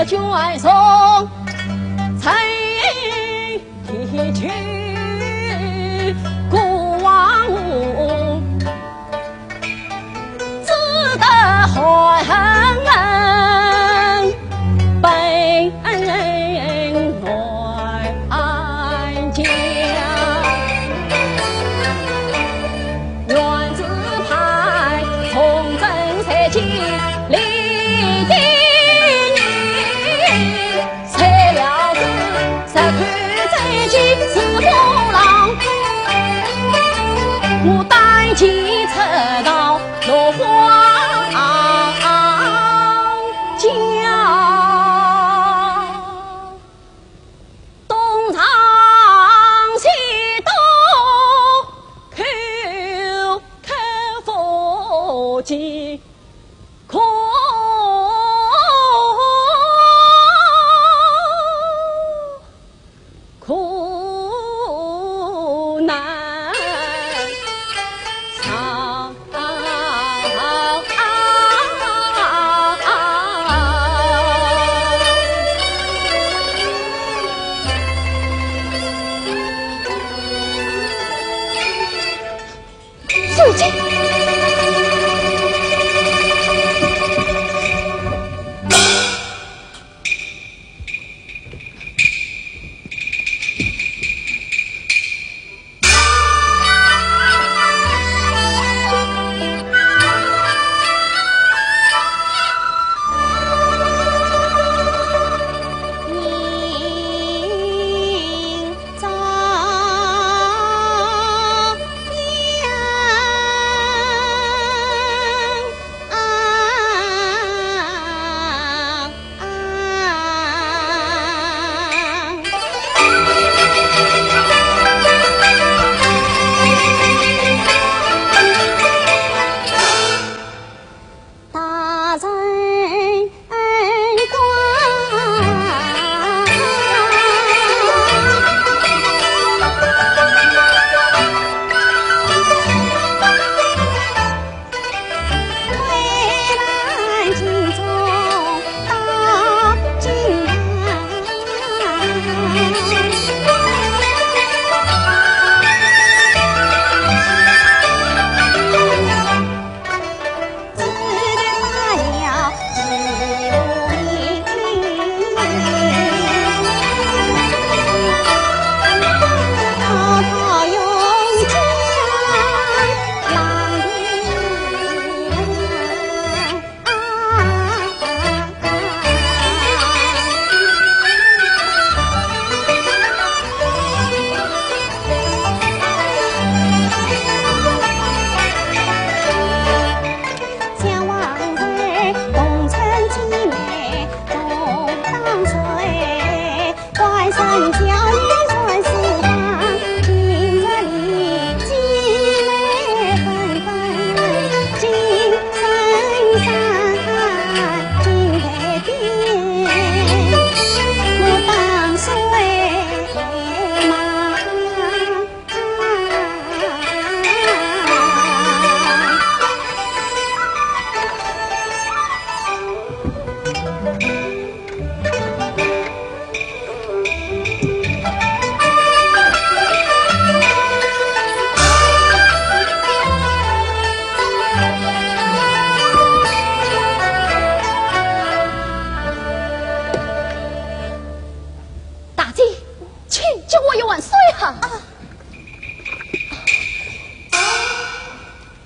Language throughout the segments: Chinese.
卷送才提去古往只得怀恨被来家原子派从征设计立地材料子实看在即是不郎我带起车到落花苦难长父亲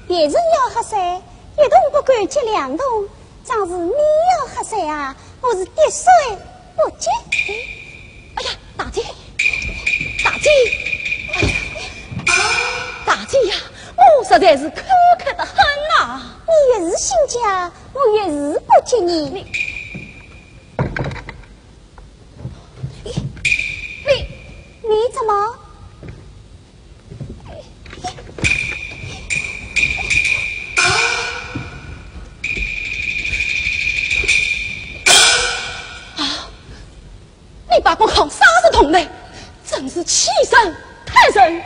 别人要喝水，一动不敢接两动，仗是你要喝水啊，我是滴水不接。哎呀，大姐，大姐，大姐呀，我实在是口渴得很呐！你越是心家，我越是不接你。你怎么？你把不抗杀死同类，真是欺人太甚！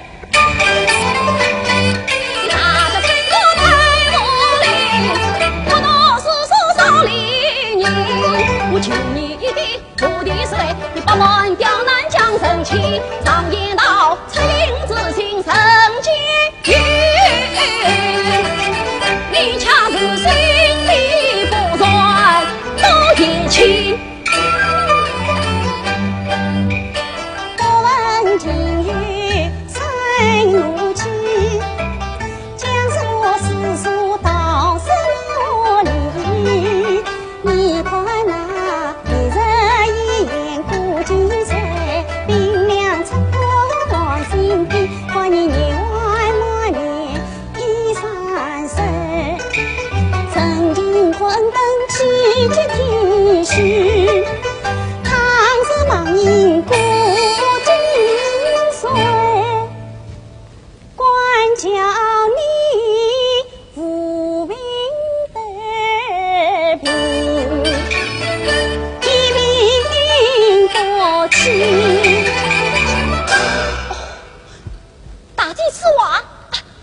那个陈国太无礼，不过是手上利人。我求你的徒弟谁？你把门刁难将生气，常言道，淬灵之心胜结缘。你恰是心里不软，都言情。我闻今日生怒气，将我世俗道生我里。你看那一日一言顾今岁，冰凉出过往心底，看你年外满脸衣衫湿，曾经昏灯气绝天虚，倘是盲人顾今岁，管教你无名得平，一命多情。大姐此话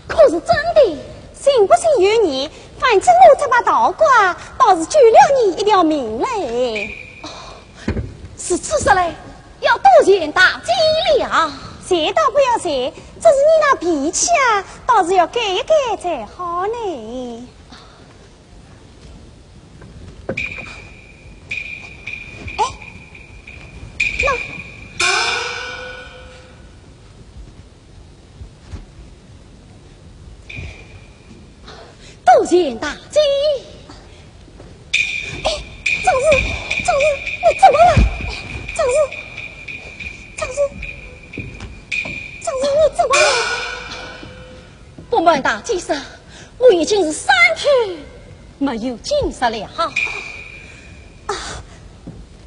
可是真的？信不信由你，反正我这把倒挂倒是救了你一条命嘞。是此事嘞，要多谢大姐了。谢倒不要谢，只是你那脾气啊，倒是要改一改才好呢。哎，那多谢大姐。哎，张氏，你怎么了？张氏，你怎么了？不瞒大姐说，我已经是3天没有进食了。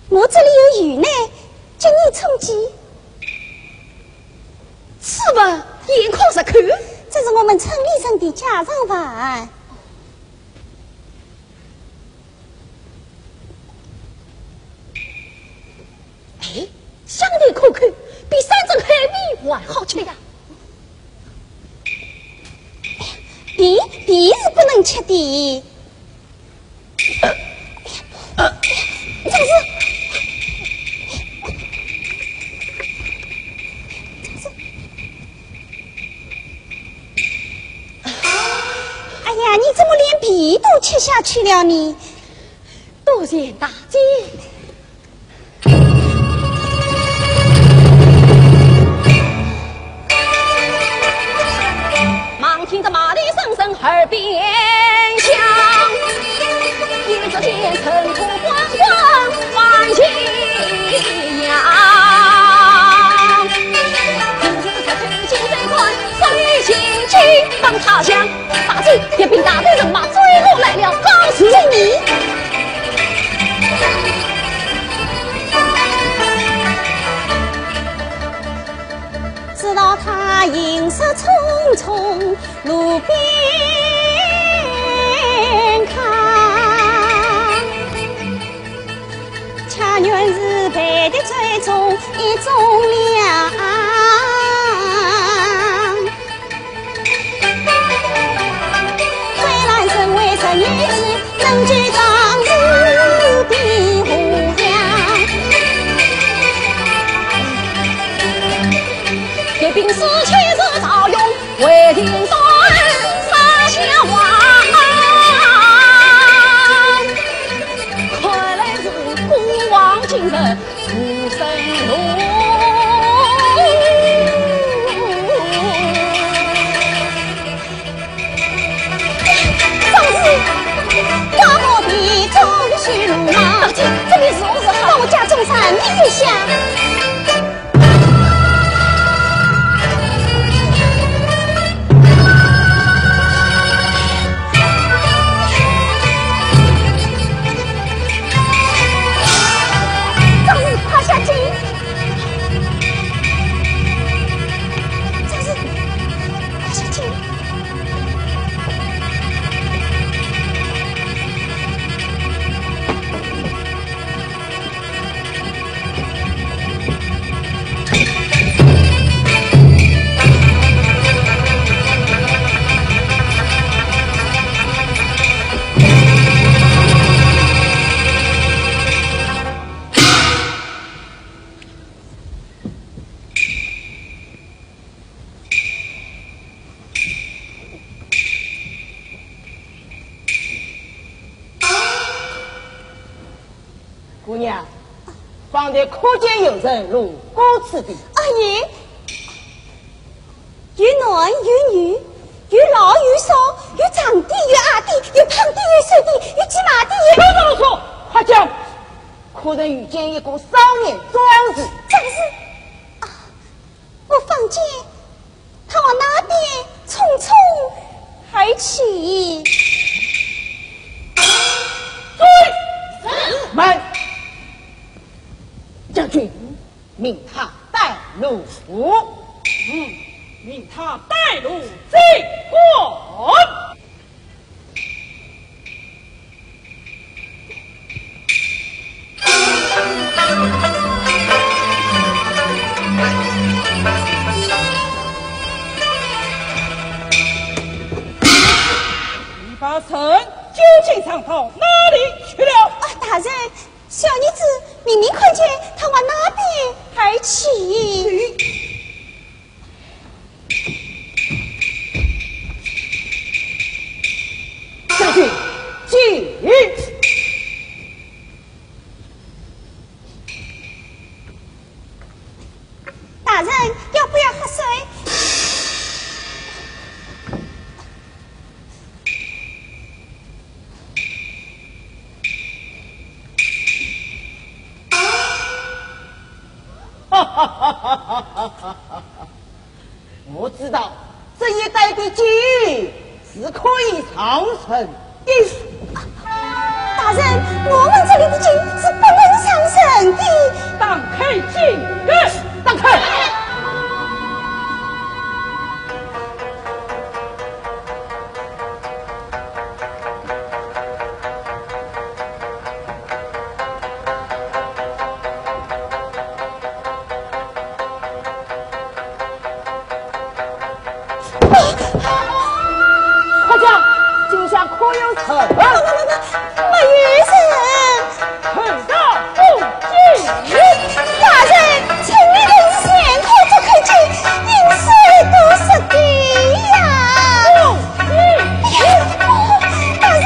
我这里有鱼呢，叫你充饥。此文眼眶是看，这是我们村里生的家常饭。哎，香甜可口，比3珍海味还好吃呀。皮是不能吃的。张氏，哎呀，你怎么连皮都吃下去了呢？多谢大姐。忙听着马蹄声声耳边响，一只见尘土滚滚万千扬。今日才推进这款水心去等他乡，大姐也并大队人马追我来了，告诉你。知道他饮食匆匆，路边看，恰原是陪的追踪一种粮。虽然身为神女子，能举当日的虎将。这兵士却是赵勇，为定端撒下网。看来是古往今日出生路。张氏，花木的中须路马，大姐，这里是何日好？到我家中山一下。姑娘，方才可见有人路过此地。阿姨，有男有女，有老有少，有长弟有矮弟，有胖弟有瘦弟，有骑马弟有。别啰嗦，快讲！可能遇见一个少年壮士。壮士啊！我方见他往那边匆匆而去。追！慢！将军，命他带路。命他带路进关。你把臣究竟藏到哪里去了？啊，大人，小女子明明看见他往那边而去。将军，进！大人要不要喝水？我知道这一带的机遇是可以长存的。大人，我们这里的金是不能上升的。当开金门，让开！快讲，今夏可有成？没有人。臣到不进。大人，请你人先可做开金，饮水都是的呀。大人。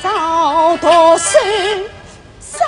朝读书上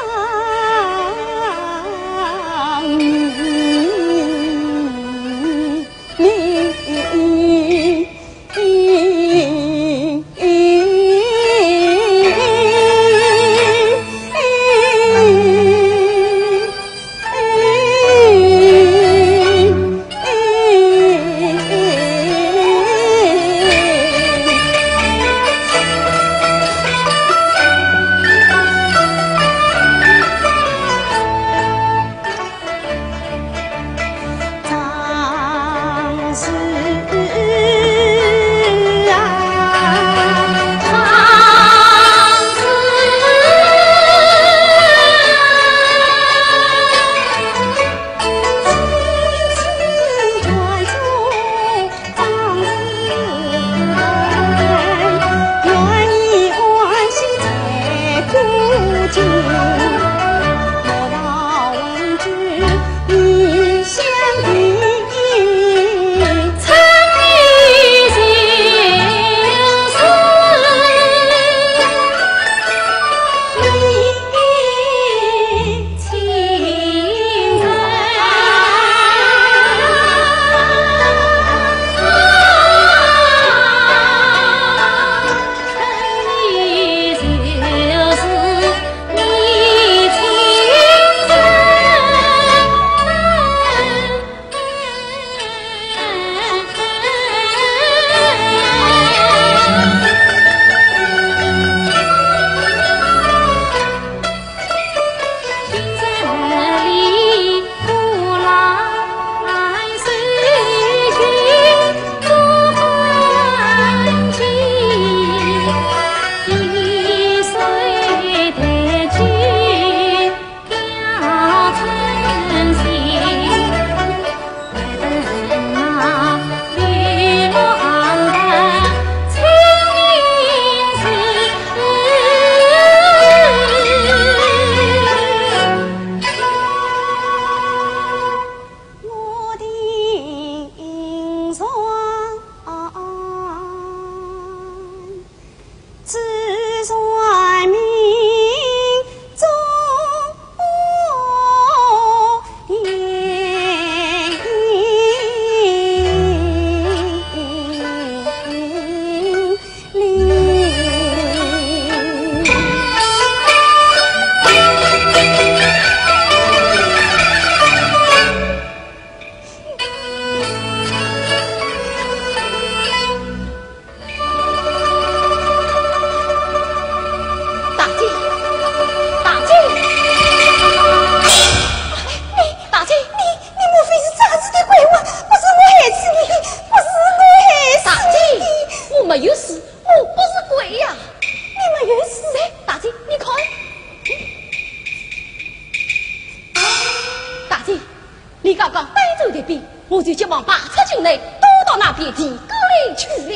你刚刚带走的兵，我就急忙拔出进来，躲到那边地沟里去了。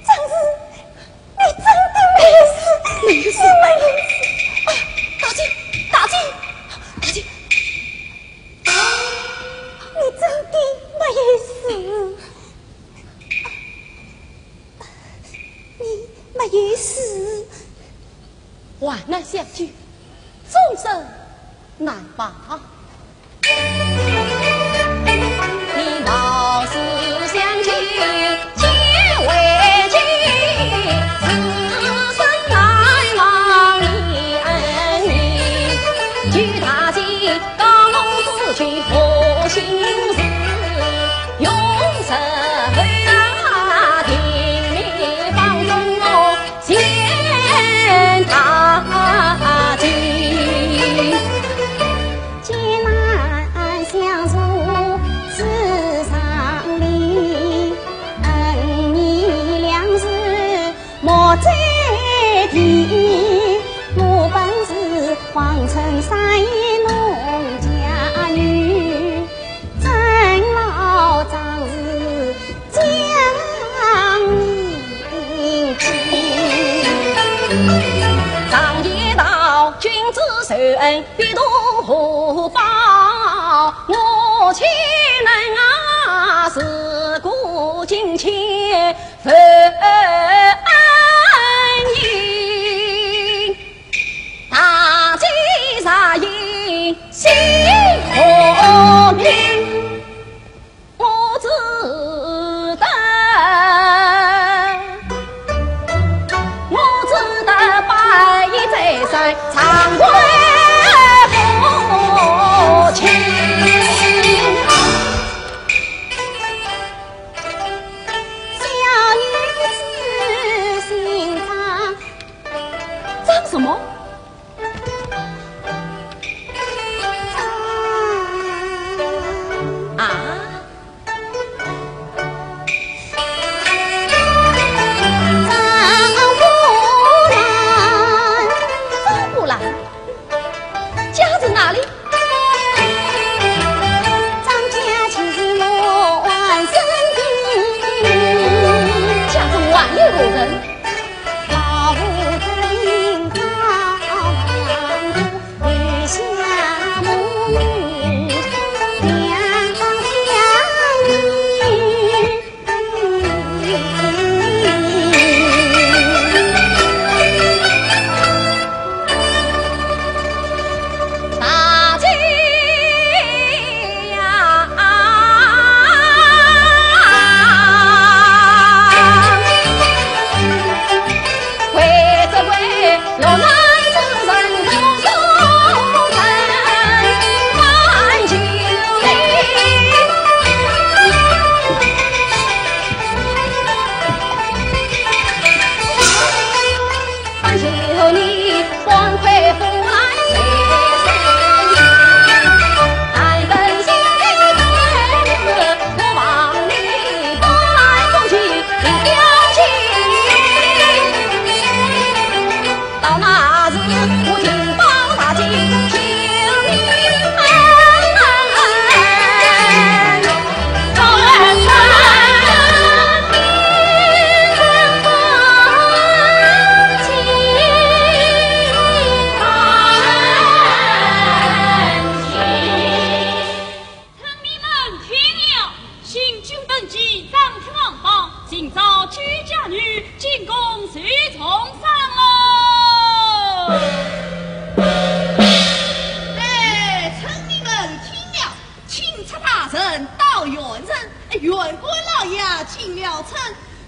长子，你真的没事？没事，没事。大姐，大姐，大姐，你真的没事？你没事？患难相聚，终身难忘。你貌似相亲结为亲，此生难忘你恩义。举大旗高龙四去破心事，永生听你放纵我见大计。莫在地，我本是皇城山野农家女，真老长是将你去。常言道，君子受恩必多报，我岂能事过境迁分。什么？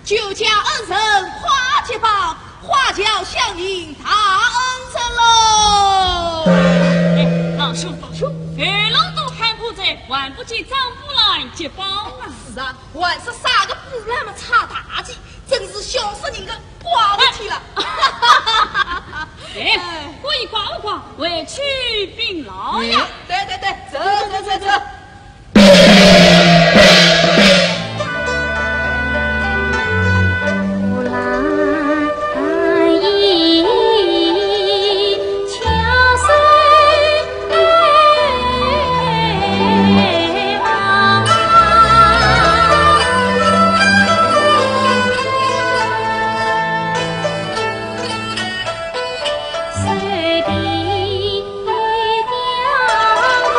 就叫恩人花结棒，花轿相迎大恩人喽。老兄，龙都喊不在，还不见张布来接棒啊！是啊，还是啥个布那么差大气，真是笑死人个挂不起了。我一挂不挂，委屈并劳呀！对，走。随笔雕龙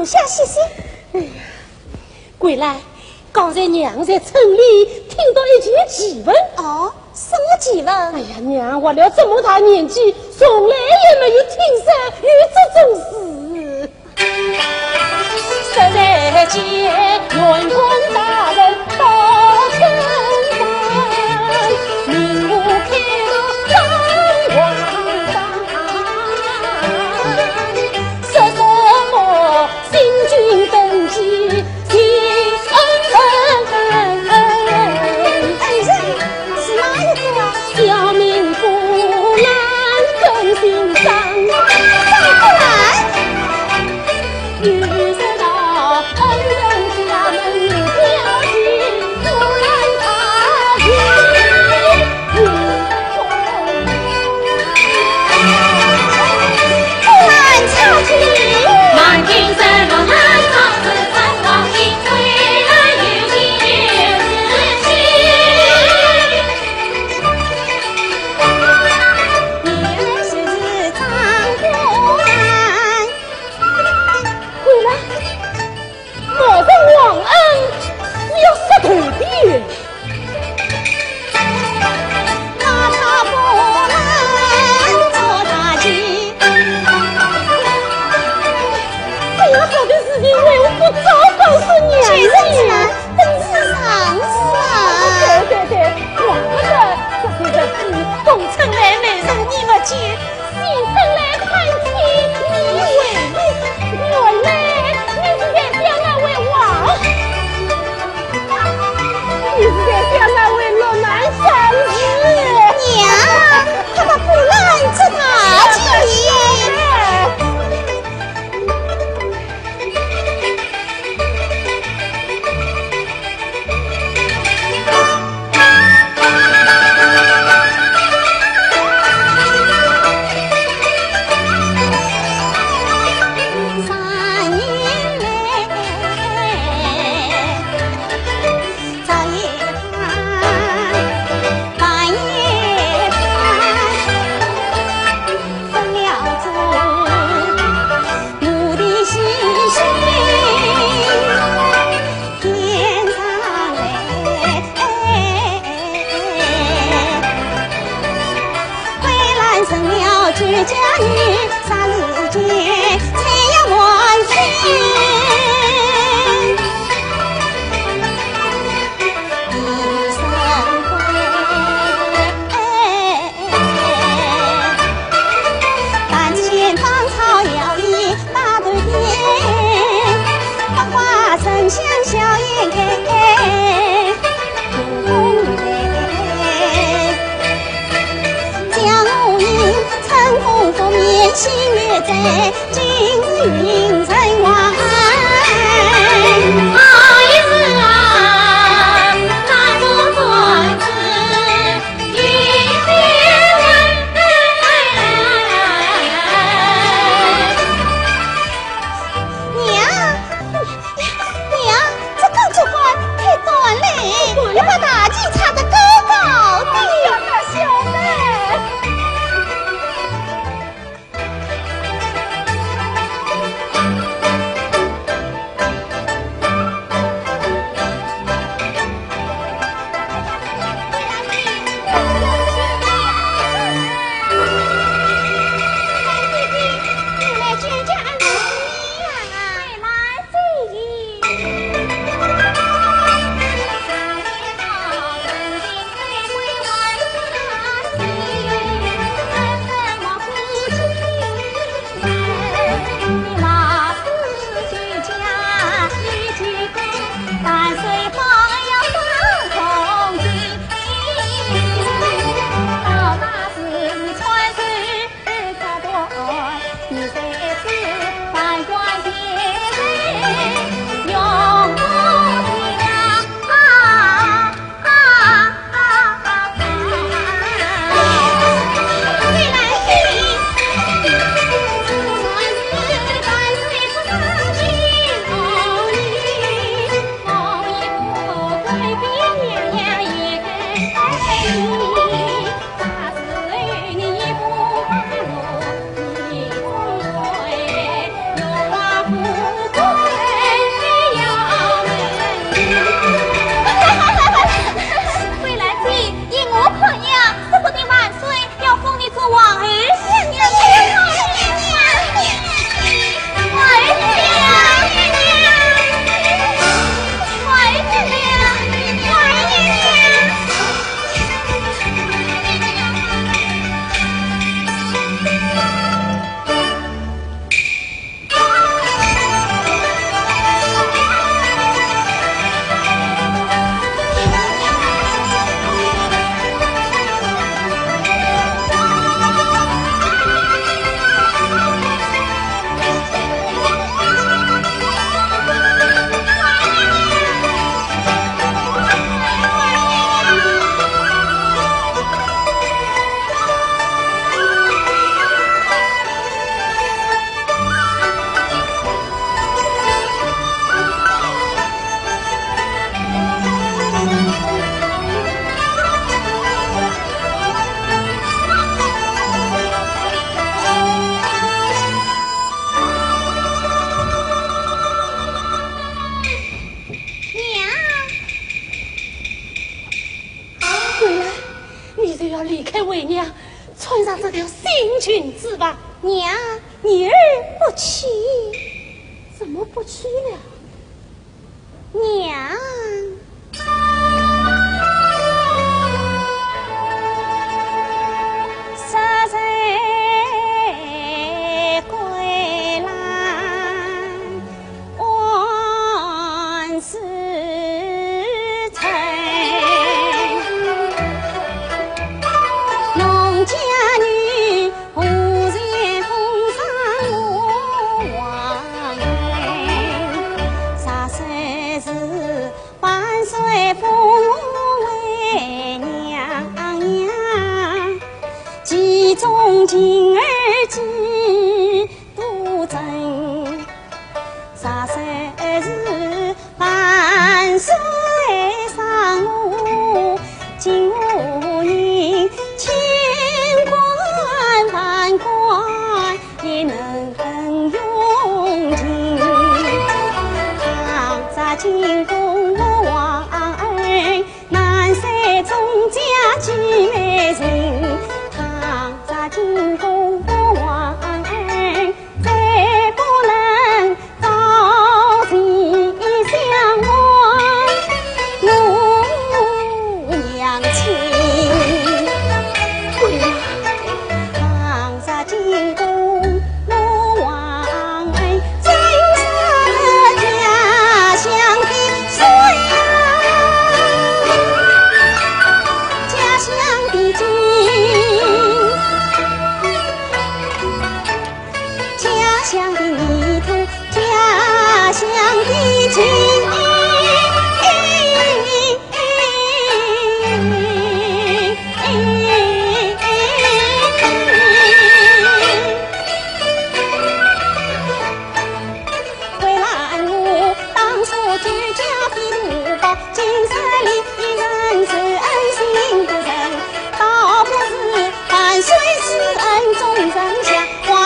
下歇歇。哎呀，归来，刚才娘在村里听到一件奇闻。哦，什么奇闻？哎呀，娘活了这么大年纪，从来也没有听说有这种事。实在见元坤大人到村上，名我开路当皇上，说什么新君登基天恩是哪一个啊？小民不难更心伤。遇到恩人家门挑起，突然他心一痛。突然插起，满庭三楼南堂子三王一回来有件事情。原是张国安。回来，我的王恩要杀头的。怕他不能做大计，这样好的事情为我不早告诉娘全是呢？真是常事啊！对，怪不得这些日子东城来没人你不见，西城来看亲你为美，原来你是在想那位王，你是在想那位落难山子。娘，他不来做大计。3年来早夜盼，半夜盼，分了子母的心绪，天上来，归来成了绝家女，啥日间才要完天。一生归，但见芳草摇曳大对天，花花生香笑颜开，红来。江无影乘风拂面心里裙子吧。娘，女儿不去。怎么不去了？娘。今儿几多真，啥岁是万岁上路，今无人千关万关也能用尽，唐杀进宫王儿，南山钟家几美人。进宫王儿，再不能朝夕相望，我娘亲。唐杀进宫王儿，真是家乡的水啊，家乡的金。家乡的泥土，家乡的情，回来我当初居家的土包，今生里人是恩心的人，倒不是万岁是恩众人下皇儿。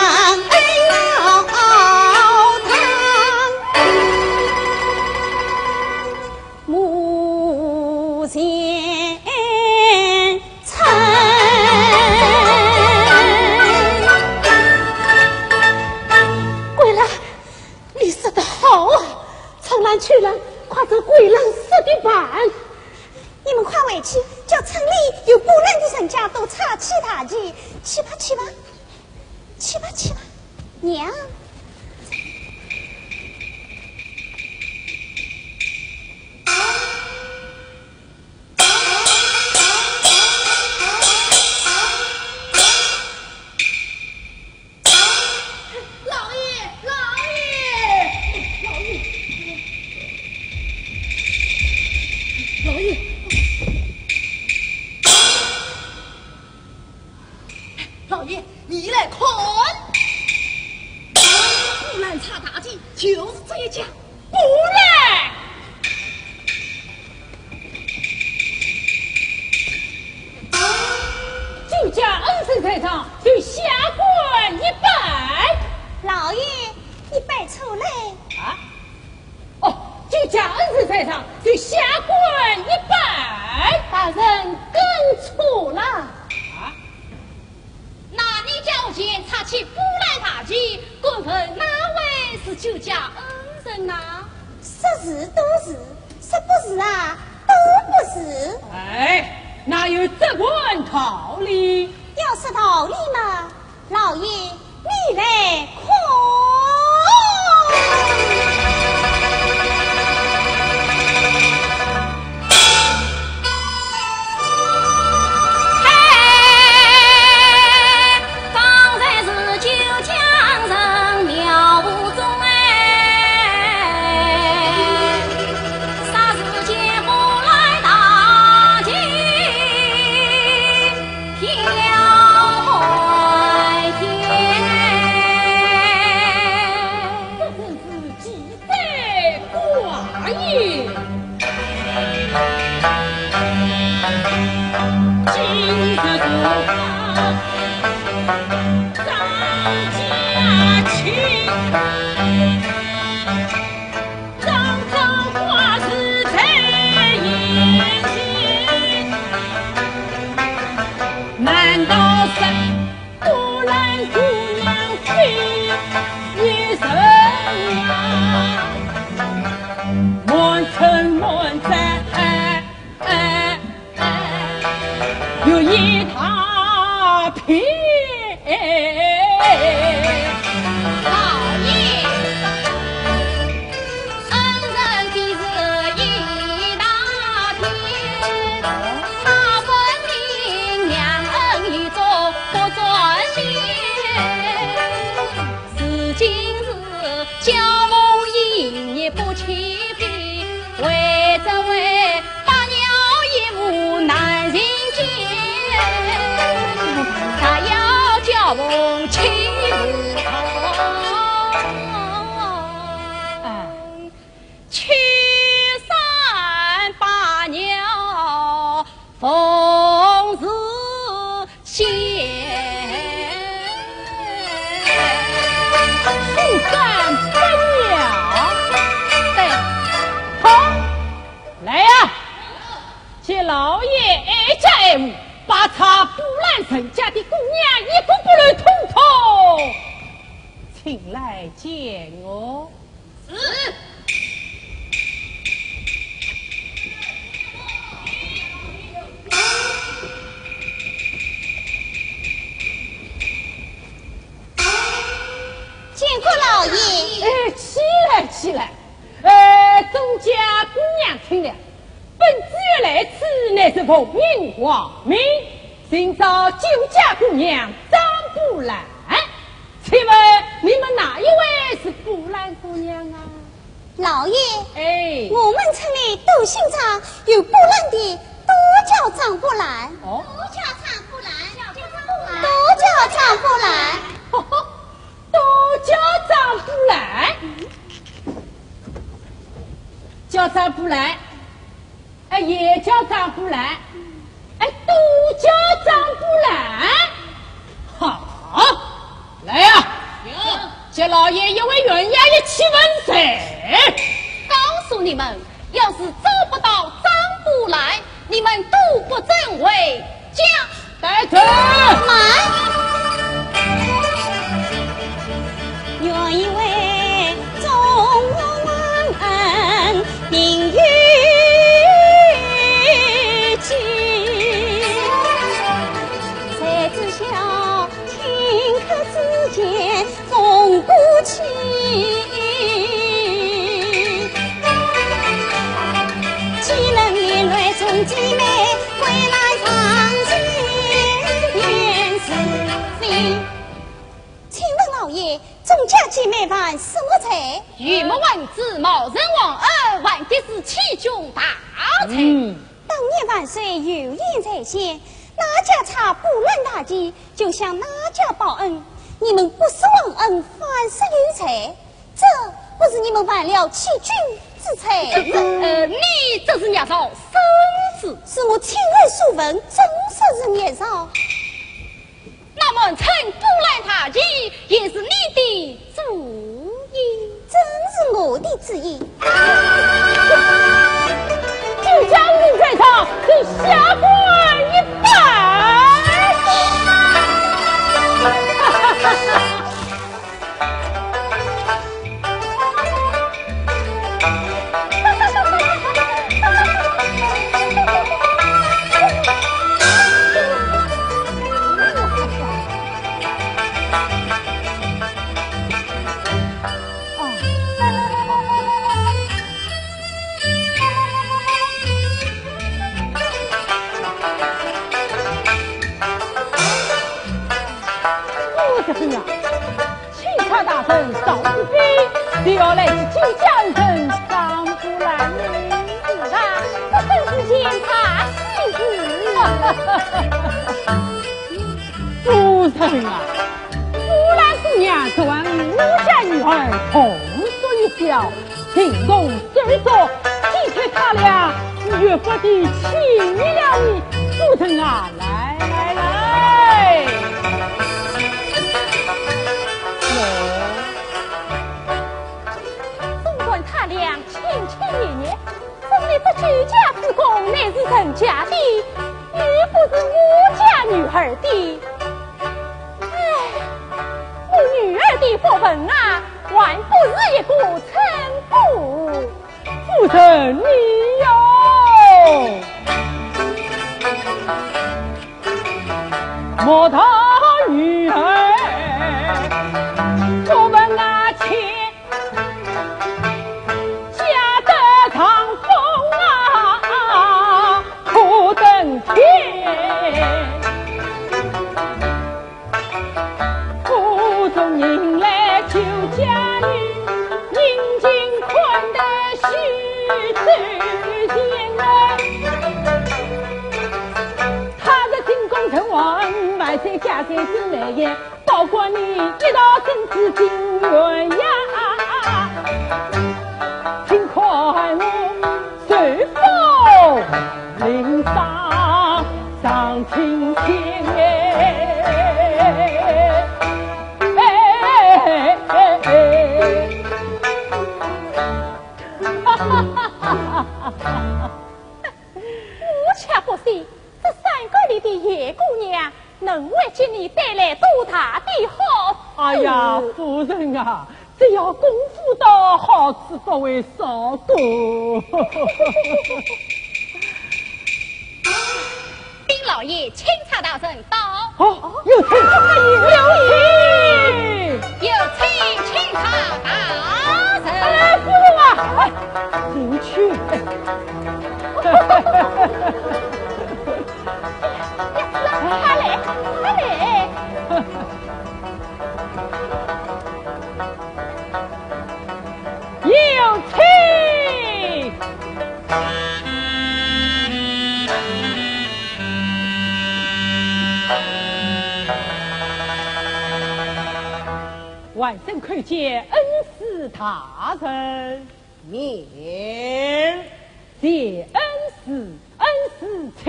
去了，快走鬼人死的板！你们快回去，叫村里有不认的人家都插起大旗，去吧去吧，去吧去吧，娘。老爷，你来看，不然插大旗就是这一家，不然就将恩赐在上，就下官一拜。老爷，你拜错了啊！哦，就将恩赐在上，就下官一拜。大人更错了。那你叫见插起古来大旗，官份哪位是酒家恩人呐？说是都是，说不是啊，都不是。哎，哪有这般道理？要是道理嘛，老爷你来看。难道是不来姑娘飞一生啊，满城满山有一大片。教梦一夜不起笔，为这位把鸟一母难人见，他要教梦起不头，驱散把鸟风日闲。三分鸟，对，好，来呀！请老爷爱家爱物，把他布兰城家的姑娘一个不留统统请来见我。是。见过老爷。哎，起来起来！众家姑娘听了，本子月来此乃是奉明皇命，寻找救家姑娘张布兰。请问你们哪一位是布兰姑娘啊？老爷，哎，我们村里斗姓张有布兰的，都叫张布兰。哦，都叫张布兰，都叫张布兰。都叫张布兰，叫张布兰，也叫张布兰，都叫张布兰。好，来呀！接老爷一位冤家一起问谁？告诉你们，要是找不到张布兰，你们都不准回家。带走。有一位中恩名玉姬，才知晓顷刻之间风骨起，岂能连累众姐妹归来长见原是非。请问老爷，众家姐妹玩什么菜？玉木丸子、毛人王儿玩的是七种大菜。当年万岁有言在先，哪家差不论大计，就向哪家报恩。你们不是忘恩，反是有才，这不是你们玩了欺君之才。你这是年少生子，是我亲耳所闻，真实是年少。那么趁布兰大计也是你的主意，真是我的旨意。就将你在场给下官一拜。少不飞，就要来自救家人张布兰女子啊！这真是见他喜事。夫人啊，布兰姑娘昨晚与我家女儿同说一笑，情动虽作，既却他俩越发的亲密了你。夫人啊，来来来。他俩亲亲热热，怎么这居家之功乃是人家的，又不是我家女儿的？哎，的福分啊，还不是一个臣妇。夫人你哟，莫道女儿福分啊切，家得长风啊苦登天。府中迎来旧家女，迎进宽的许之前啊，他的进宫成王，满身家财进来也，包括你一道真子金鸳呀，请看我随风领上上青天我却不信这三个里的叶姑娘能为今你带来多大的好处。哎呀，夫人啊，只要功夫到，好处不会少多。丁老爷钦差大人到，哦，有请，有请钦差大人。来，夫人啊，进去。他来，他来。有请。万圣叩见恩师大人，免谢恩师，恩师请。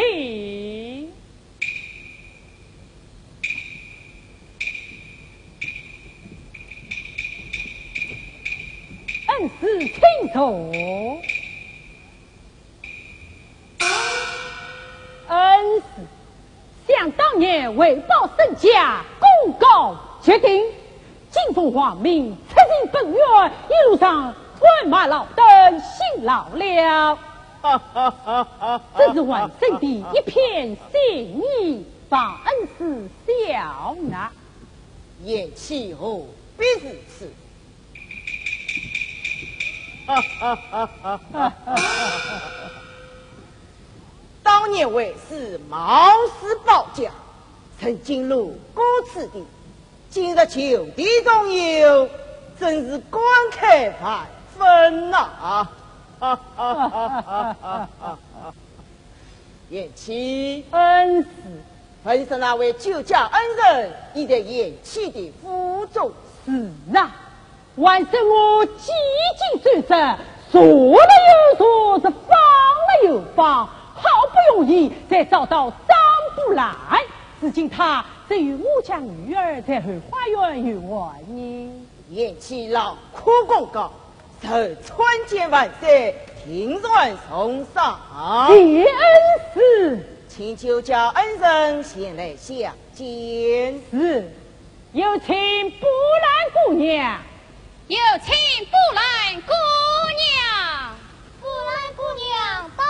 恩师请坐。恩师，想当年为报身家，功高决定，金凤凰命，出进本院，一路上穿马老登，辛劳了。这是万圣的一片心意，望恩师笑纳。言气何必如此？当年为是冒失报家，曾进入过此地，今日就地中有，真是官开万分呐！言气恩师，本是那位救驾恩人，已在言气的府中。是啊，万圣我几经追责，说了又说，是放了又放，好不容易才找到张不来，如今他只与我家女儿在后花园游玩呢。言气劳苦功高，受川剑万岁，听传送上。谢恩师，请求叫恩人前来相见。是，有请波兰姑娘。有请布兰姑娘。布兰姑娘到。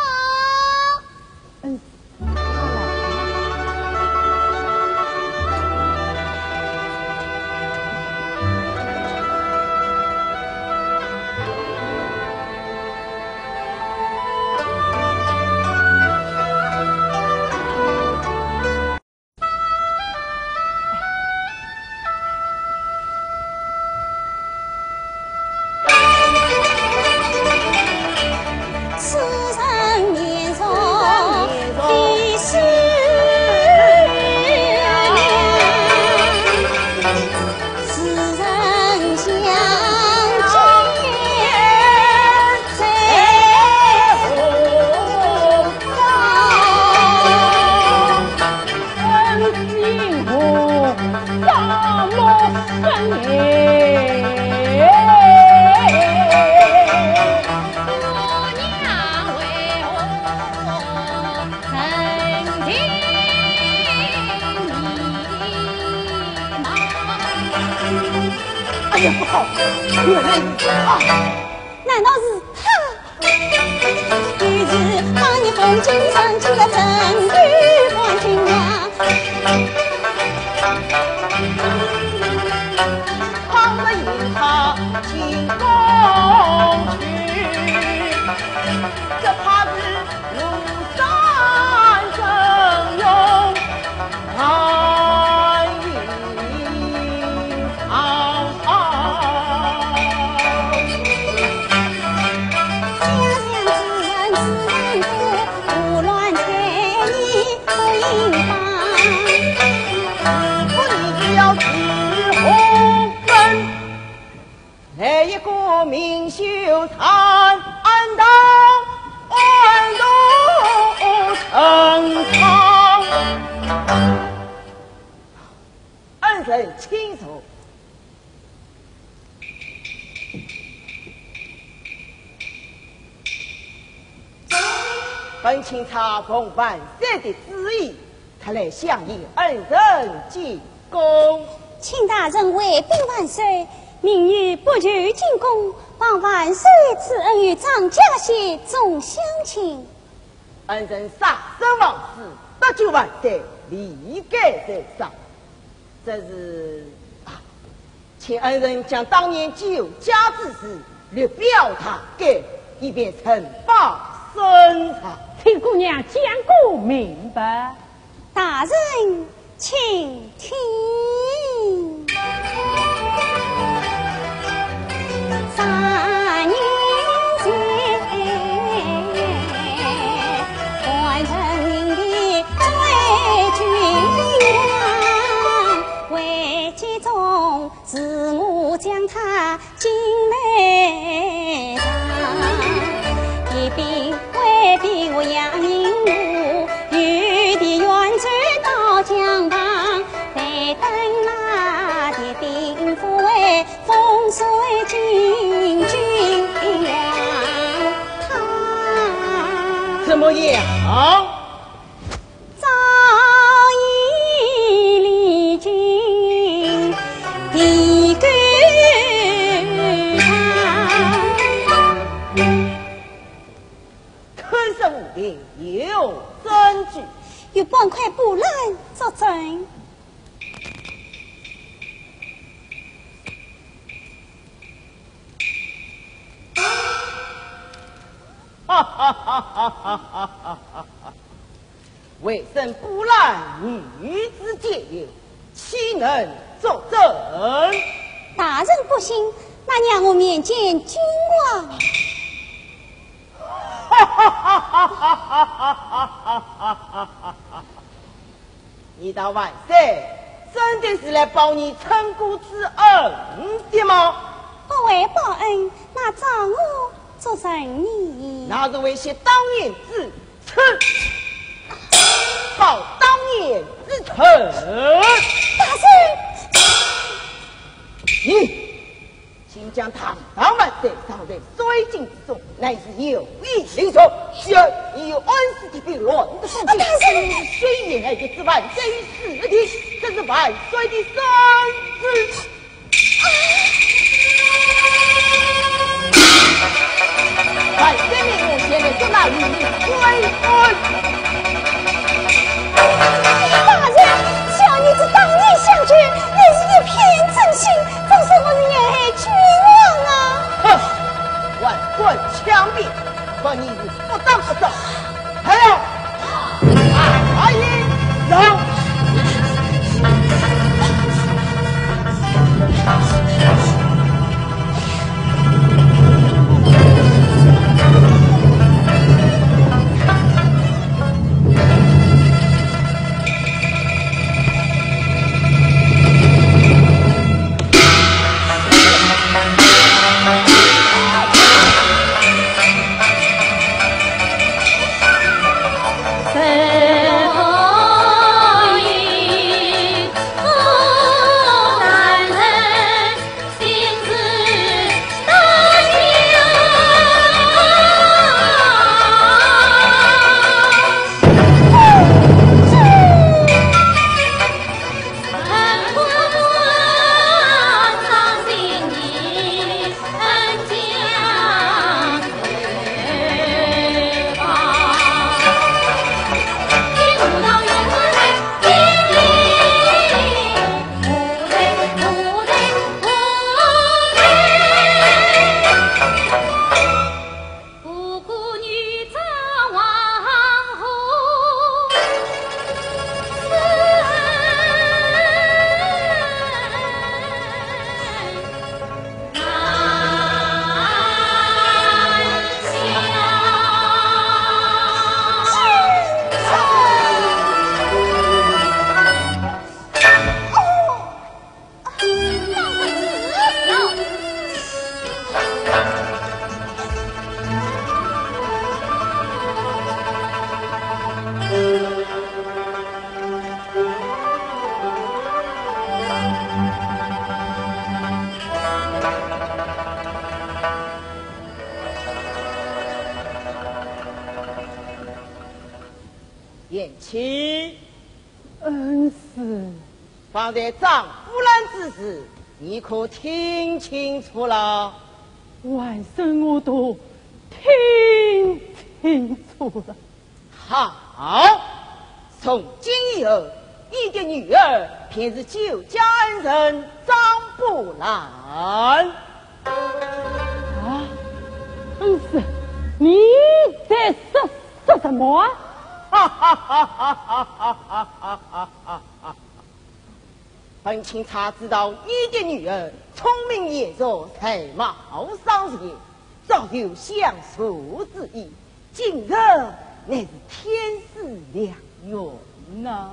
也不好，原来是他，难道是他？于是当年红巾上进了正玉冠军呀，扛着银塔进宫去，这怕是庐山争勇，安营草草。想想之人之多，胡乱猜疑不应当。不你只要知红根，来一个明秀才，安都成堂。恩人亲手。本清查奉万岁的旨意，他来向应恩人进宫。请大人为禀万岁，明日不久进宫，望万岁赐恩于张家些众乡亲。恩人杀身亡事，得救万岁，理该在上。这是请恩人将当年救家之事略表他给，以便惩罚审查。请姑娘讲个明白。大人请听。3年前，换成您的追君王，为集中是我将他进来上，一并为兵我杨银路，玉帝远走到江旁，再等那铁兵府为风水进君王，他怎么样？早已离京地归吞食武林有证据，有半块布兰作证。哈哈哈哈哈哈哈哈！为生不兰女子皆有，岂能作证？大人不信，那让我面见君王。哈哈哈哈哈哈哈哈哈！你到万岁，真的是来报你称姑之恩的吗？不为报恩，那找我做人你。那是为些当年之仇，报当年之仇。大人，你请将堂堂万岁放在水井之中，乃是有意凌辱，需要你有恩师的评论的数据。虽然爱的是万岁于死地，这是万岁的圣旨。万岁命我前来捉拿你归婚。大人，小女子当年相决，乃是一片真心，怎是我是眼害君王啊？哼，万贯枪毙，说你是不当不正。还有，阿姨，走。妻。恩师，方才张夫人之事，你可听清楚了？万生我都听清楚了。好，从今以后，你的女儿便是救家恩人张不兰。啊，恩师，你在说什么啊？哈哈哈哈哈哈哈哈本钦察知道你的女儿聪明眼拙，才貌双贤，早有相术之意，今日乃是天时良缘呐！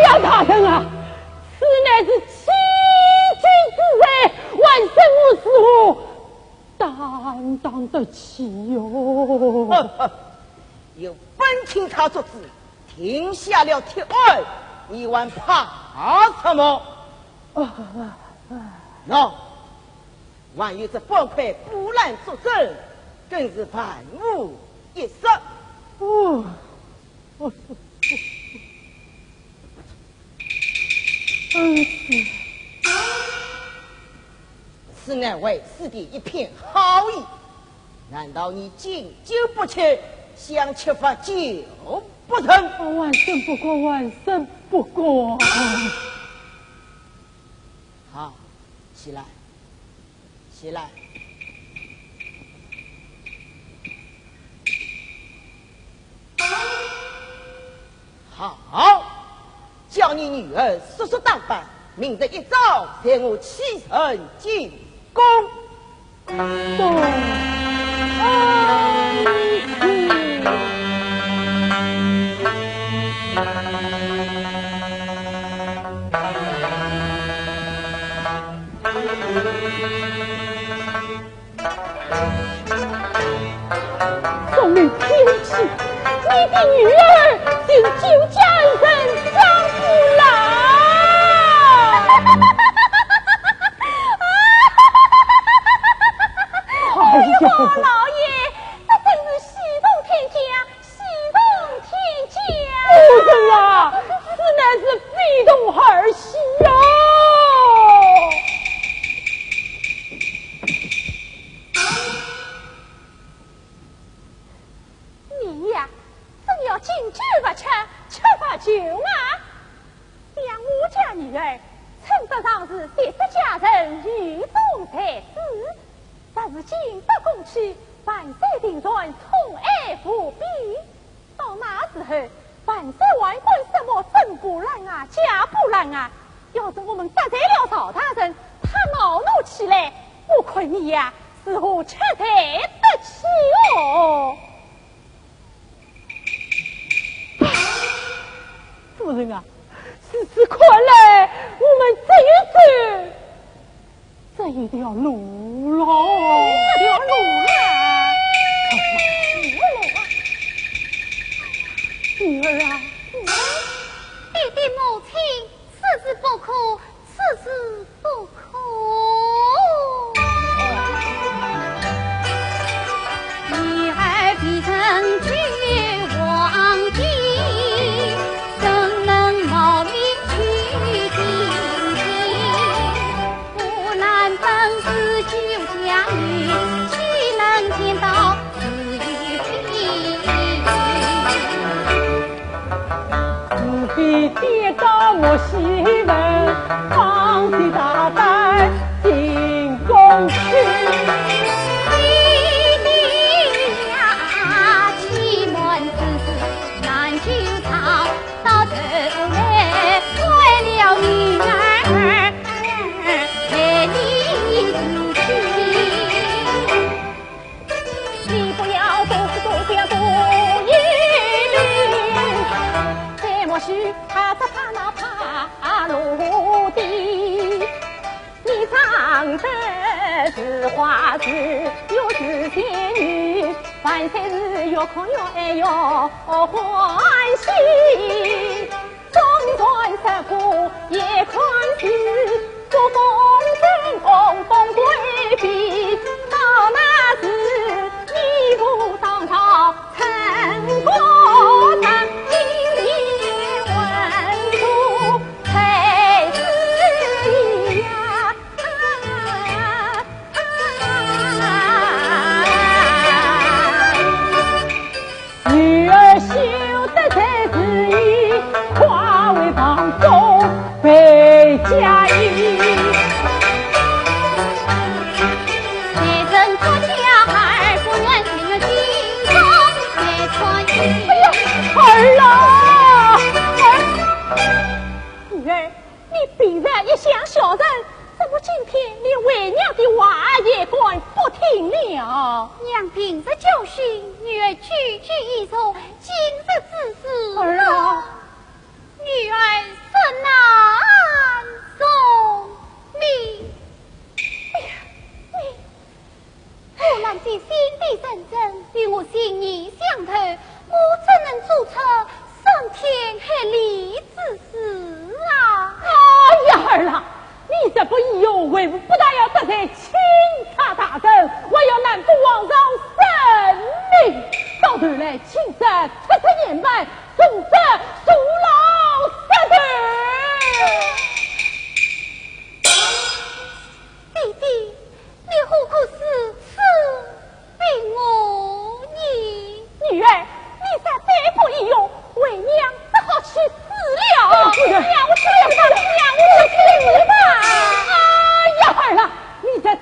杨大人啊，此乃是欺君之罪，万生我师傅担当得起哟。有本钦察做主，停下了铁腕，你还怕什么？喏，还有这方块不兰作证，更是万无一失。此乃为师弟一片好意，难道你敬酒不吃，想吃法酒不成？万生不过，万生不过。好，起来，起来。好，叫你女儿梳梳打扮，明日一早带我启程进宫。宋明听起，你的女儿就是救家人张不兰。玉皇老爷，这真是喜动天降，喜动天降！夫人啊，此乃是非同儿戏哟。你呀，真要敬酒不吃，吃不酒啊！像我家女儿，称得上是第十家人，狱中才子。但是进得宫去，万岁定传，宠爱不比。到那时候，万岁万管什么真不兰啊，假不兰啊！要是我们得罪了曹大人，他恼怒起来，不亏你呀，似乎吃才得起哦。夫人啊，此刻来，我们走一走这一条路喽。这条路啊，女儿啊，你的母亲此事不可，此事不可。女儿必成绝王帝，怎能冒名去定亲？不兰本是救家女，岂能见到子与亲？自己爹高莫细问，放心大胆进宫去。他只怕那怕落地，你长得是花枝，又是仙女，万岁是越看越爱越欢喜。中传十步也宽事，做风筝风风规避，到那时你不当家意。内曾托家儿不愿听了心中没错意。哎呀，儿啊，儿，女儿，你必然一向小人，怎么今天连为娘的话也管不听了？娘凭着教训，女儿句句依从，今日之事，儿啊，女儿怎难送命？哎呀，我难及心地真正，与我心意相投，我怎能做出伤天害理之事啊？哎呀，儿啊，你这不义勇为，不但要得罪钦差大人，还要难负皇上圣命，到头来亲自彻年迈，重责坐牢杀头。弟弟，你何苦是此病我你？女儿，你这再不义勇，为娘只好去死了。娘，我去吧，娘，我去死吧。哎呀，儿啊，你这再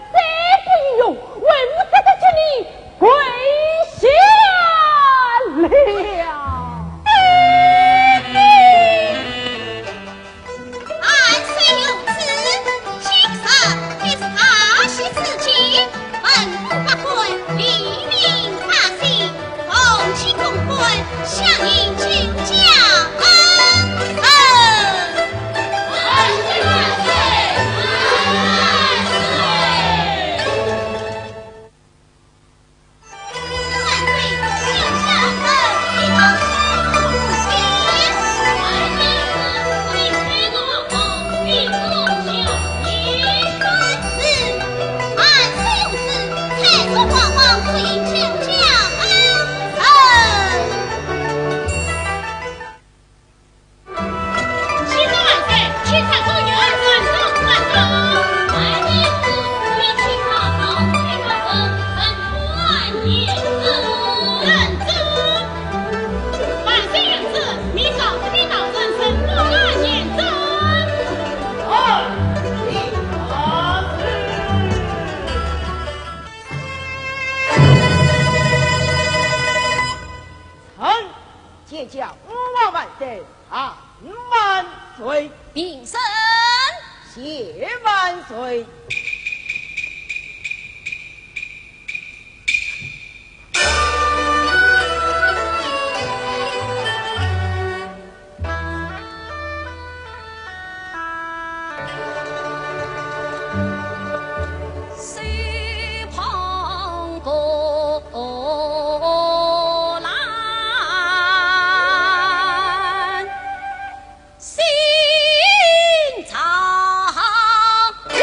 不义勇，为母这得叫你跪下了。俺虽有此，其实必是他许此情，本不发困，黎民百姓，同气共婚，相应君家恩恩。万岁万岁！万岁！就像一道红线，万岁！为天王后，并落小年三次，俺虽有此，才说皇王不应请家恩。千岁万岁！钦差可有转奏转奏？万年子与钦差早去转奏，本官言认真。万岁元子，你嫂子的老人生不按言真。臣见驾吾王万岁，俺万岁，禀身。谢万岁。西旁过来，心常忧。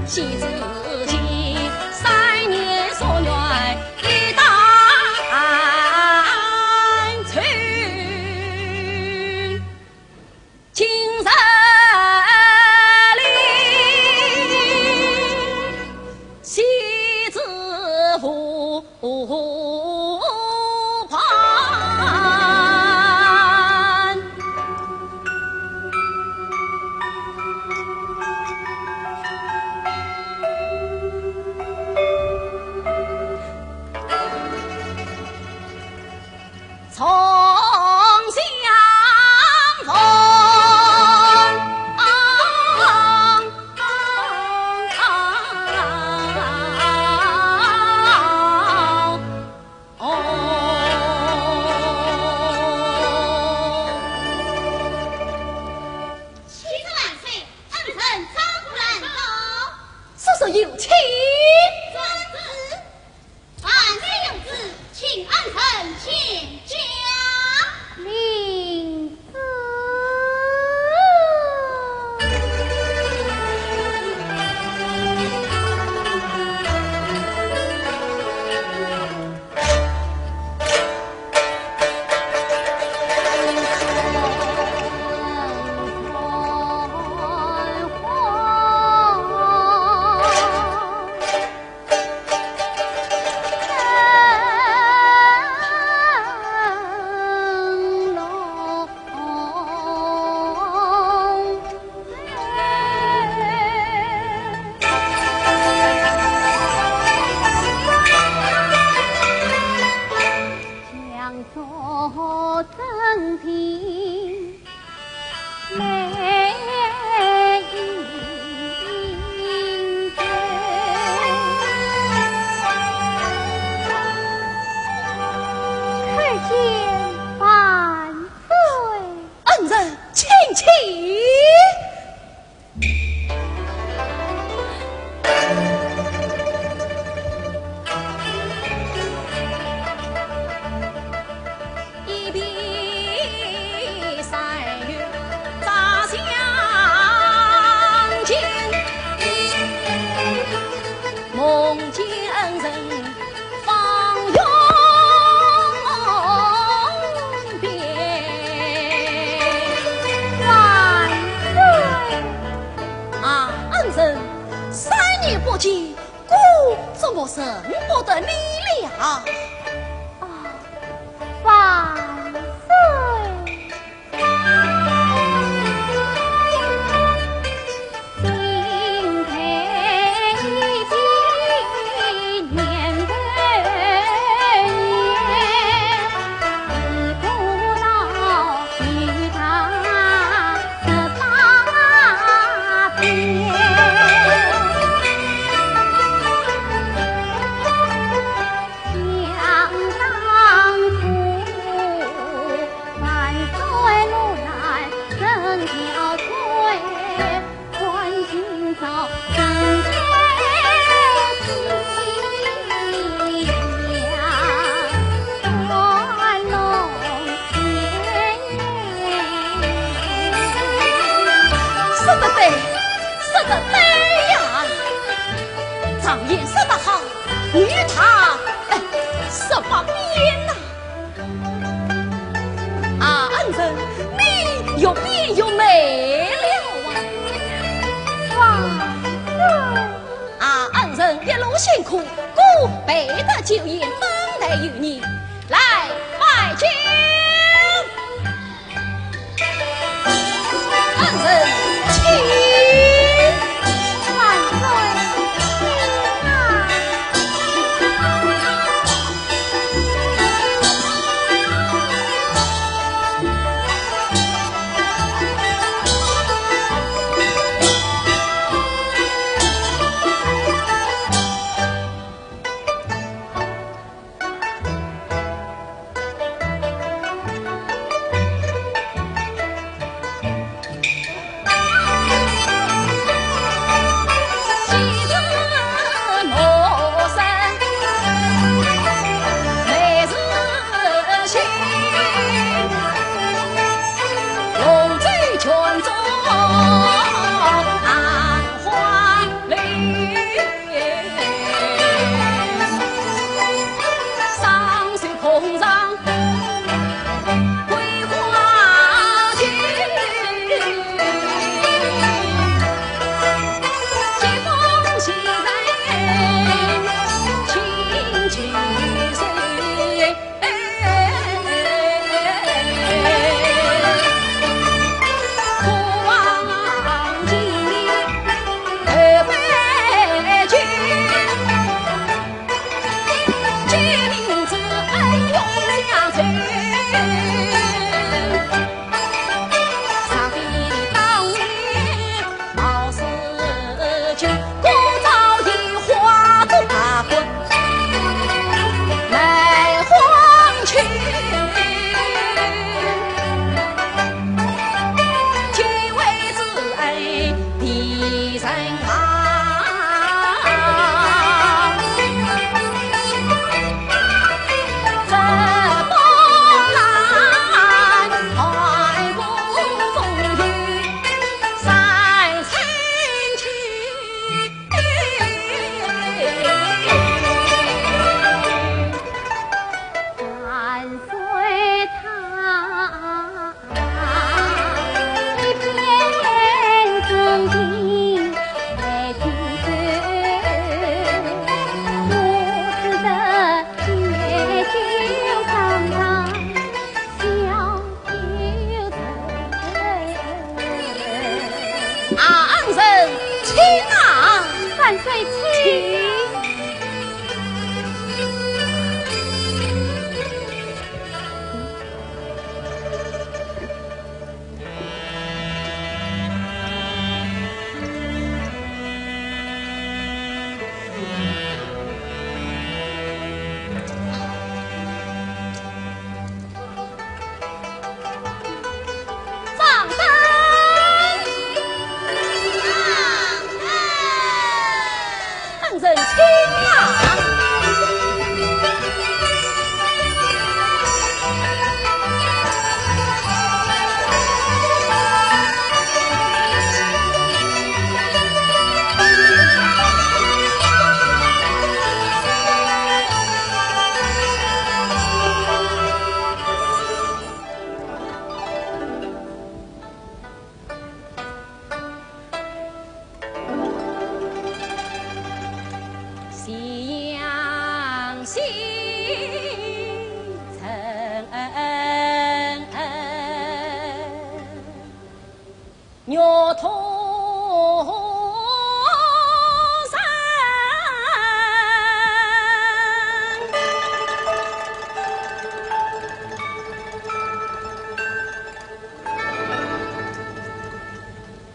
西子敬。鸟头山，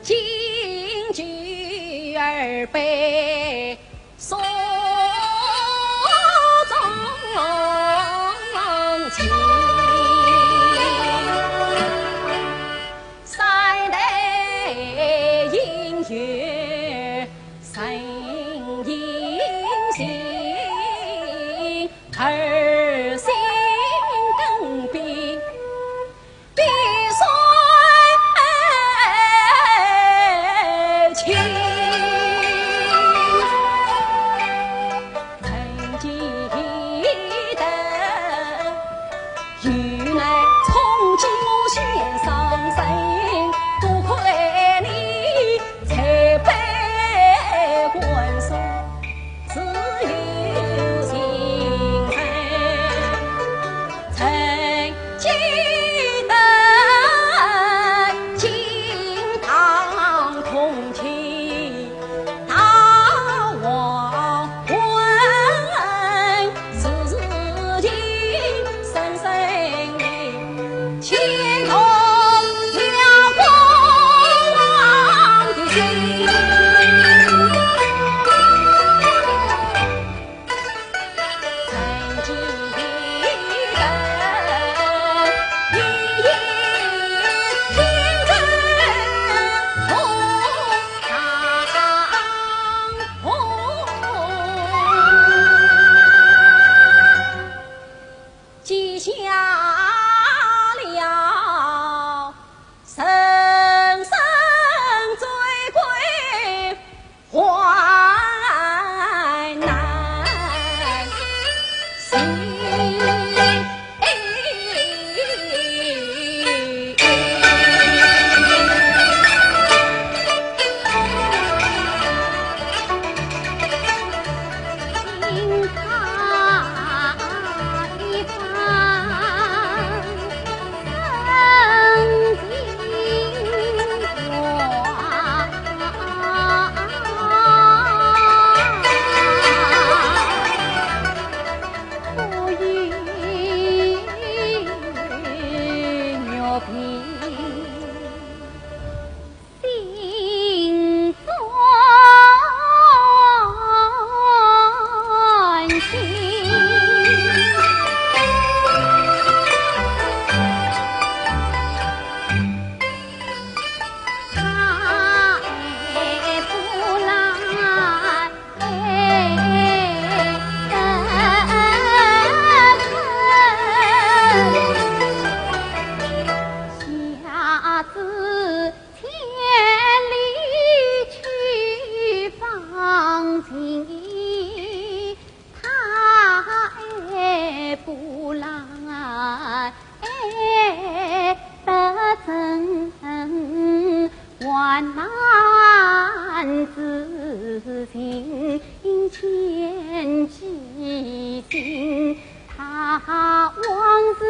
金菊儿被送中情。月神隐形，儿心更比比水清。曾记得原来从今我先上身，多亏你才被关锁，自有心痕。曾记得金堂同庆大王问，事情深深的牵动了国王的心。曾记得一夜天真红长虹，记下了生生追归还难行。听他一番深情话，不与鸟平心酸情。他也不来下次千里去访亲，他也不来得怎万难自行牵记心，他往事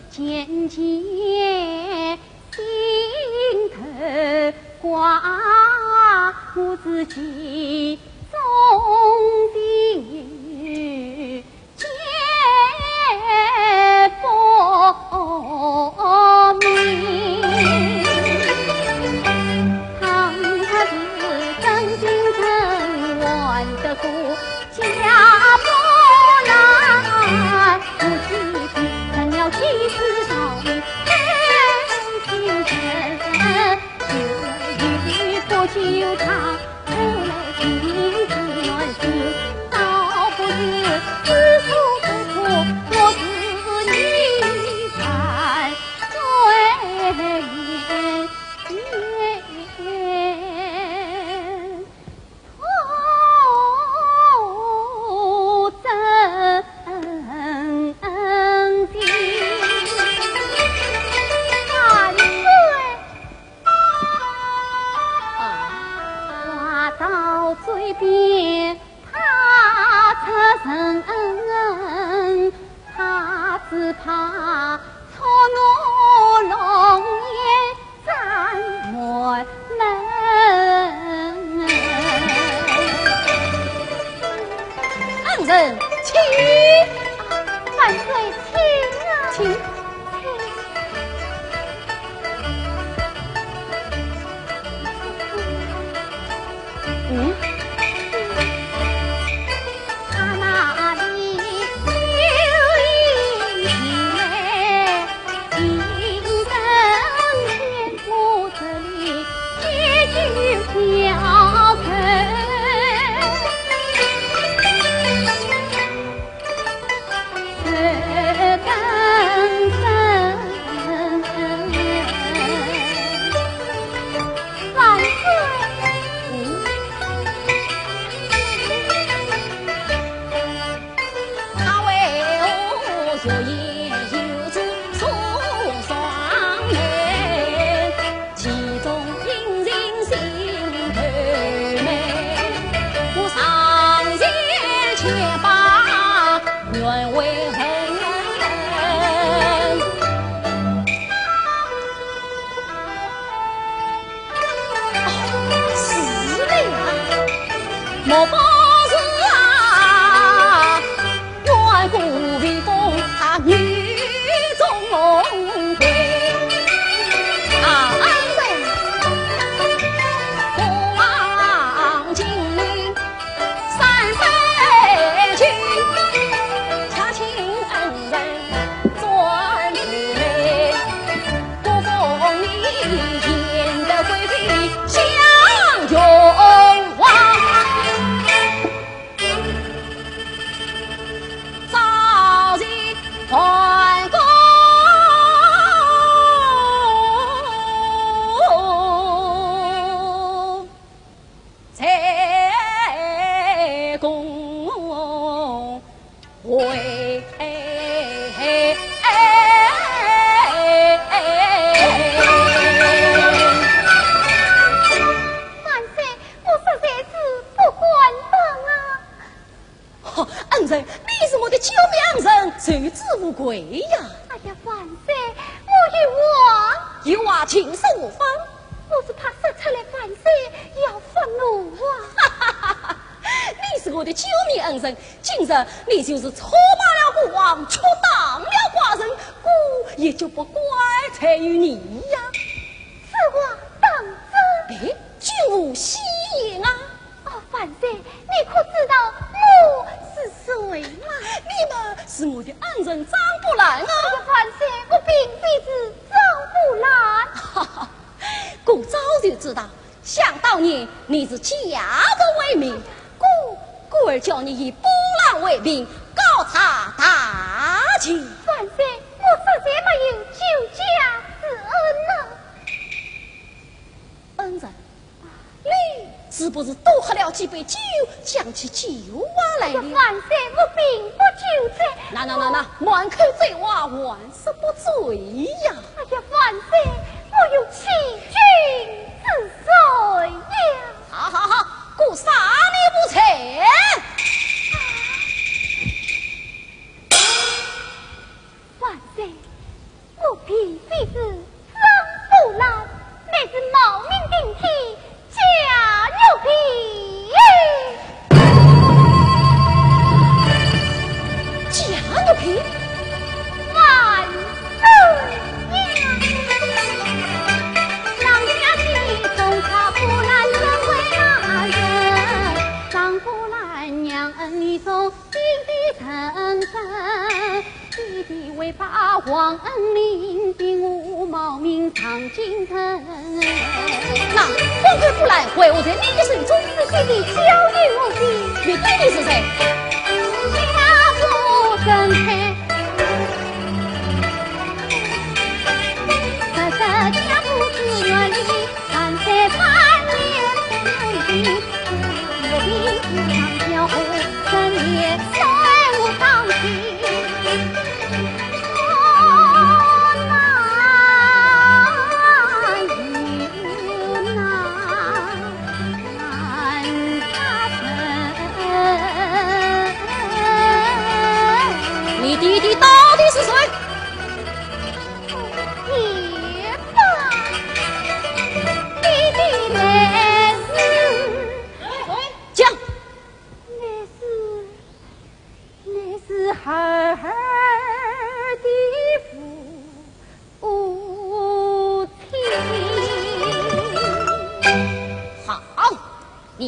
渐渐心头挂，我自己在年他出人，他只怕错我龙颜斩门门。恩人，请万岁，请啊，请。他那里有一妹，一人天不这里结局飘飘。莫不是啊，远古为公他女中贵啊，恩人不忘今日三分情，恰请恩人做女媒，不奉你贤德贵妃相拥望。还公在公会，万岁，我实在是不管当啊！恩人，你是我的救命恩人，受之无愧呀！哎呀，万岁，我有话请受我方。我是怕说出来，万岁要愤怒啊！哈哈哈哈！你是我的救命恩人，今日你就是错罢了国王，错当了寡人，故也就不怪罪于你呀。此话当真？哎，君无戏言啊！哦，万岁，你可知道我是谁吗？你们是我的恩人张不兰啊！万岁，我并非是张不兰。哈哈，故早就知道，想当年你是假的为民，故而叫你以波浪为名，高查大清。万岁，我实在没有救家之恩呢。恩人，你是不是多喝了几杯酒，将其酒挖来了？万岁，我并不酒醉。那，满口醉话，万事不醉呀！哎呀，万岁，我有欺君之罪呀！好，故杀你不成？万岁，我并非是张不兰，乃是冒名顶替假牛皮。假牛皮？万岁呀！让家的中茶不兰人为哪人？张不兰娘恩女送弟弟成身，弟弟为把皇恩领，并无冒名藏京城。那皇贵不来，为我在你的手中，弟弟教育我的，你弟弟是谁？家父生财。家父子院里300万年生的，我的子长小虎，深夜在我当心。难他成。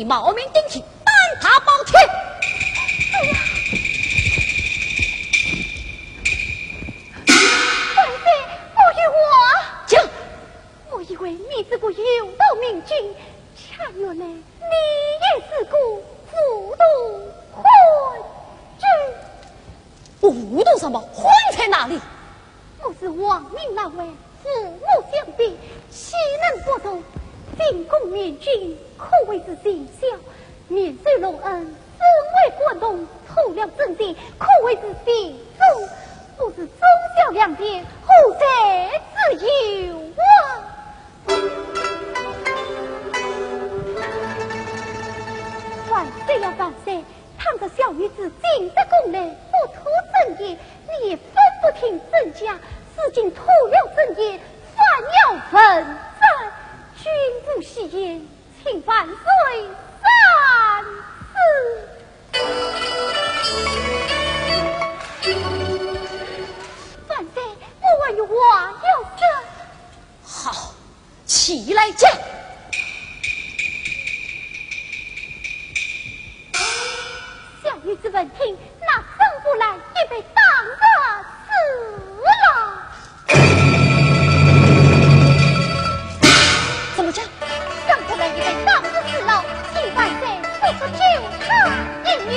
必冒名顶替，单他保天。万岁，不与我讲，我以为你自古有道明君，恰原来你也是故复读昏君。不懂什么昏在哪里？我是亡命难为，父母相逼，岂能不从？进宫面君，可谓是贤孝；免税隆恩，身为国农，除了政绩，可谓是贤忠。不是忠孝两件，何在之有啊？万岁呀万岁！倘这小女子进得宫内，不图正业，你也分不听正家，如今图了正业，反要分散。君不喜焉，请万岁三思。万岁，我还有话要说。好，起来讲。小女子闻听，那曾不来也被当着死了。怎么讲？上不来也被当着死了，请万岁速速救他一命。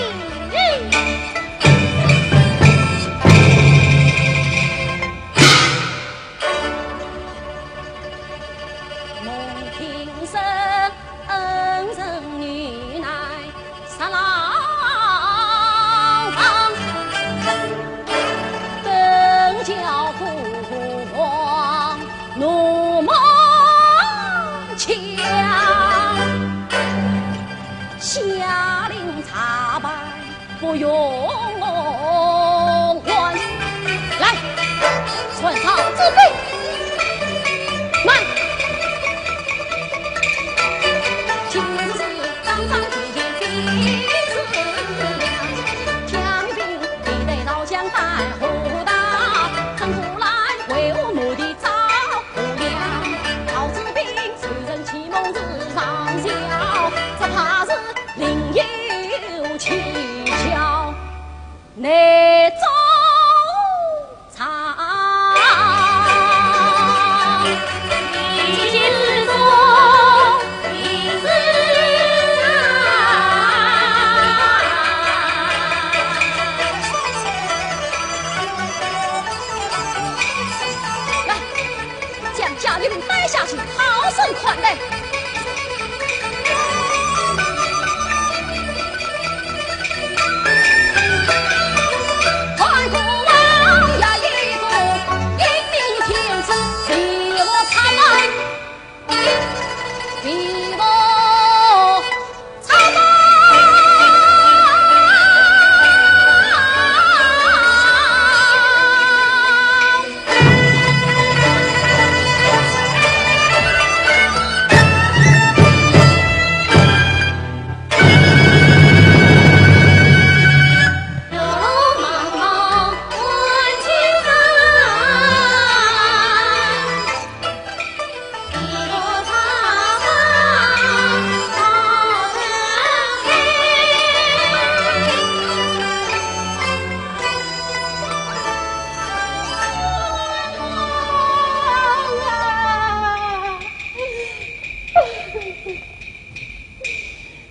孟庭生恩人女乃杀郎房，登教父皇怒梦强，下令查办不用还。来，传草之辈，慢。今日刚刚提见第一次量，强兵必得老将带护到，曾出来为我目的找不了。曹子兵虽人启蒙日上孝，只怕是另有蹊跷，内奏查。叫你们待下去，好生款待。汉国王呀，一个英明天子，比我他们，比我他们。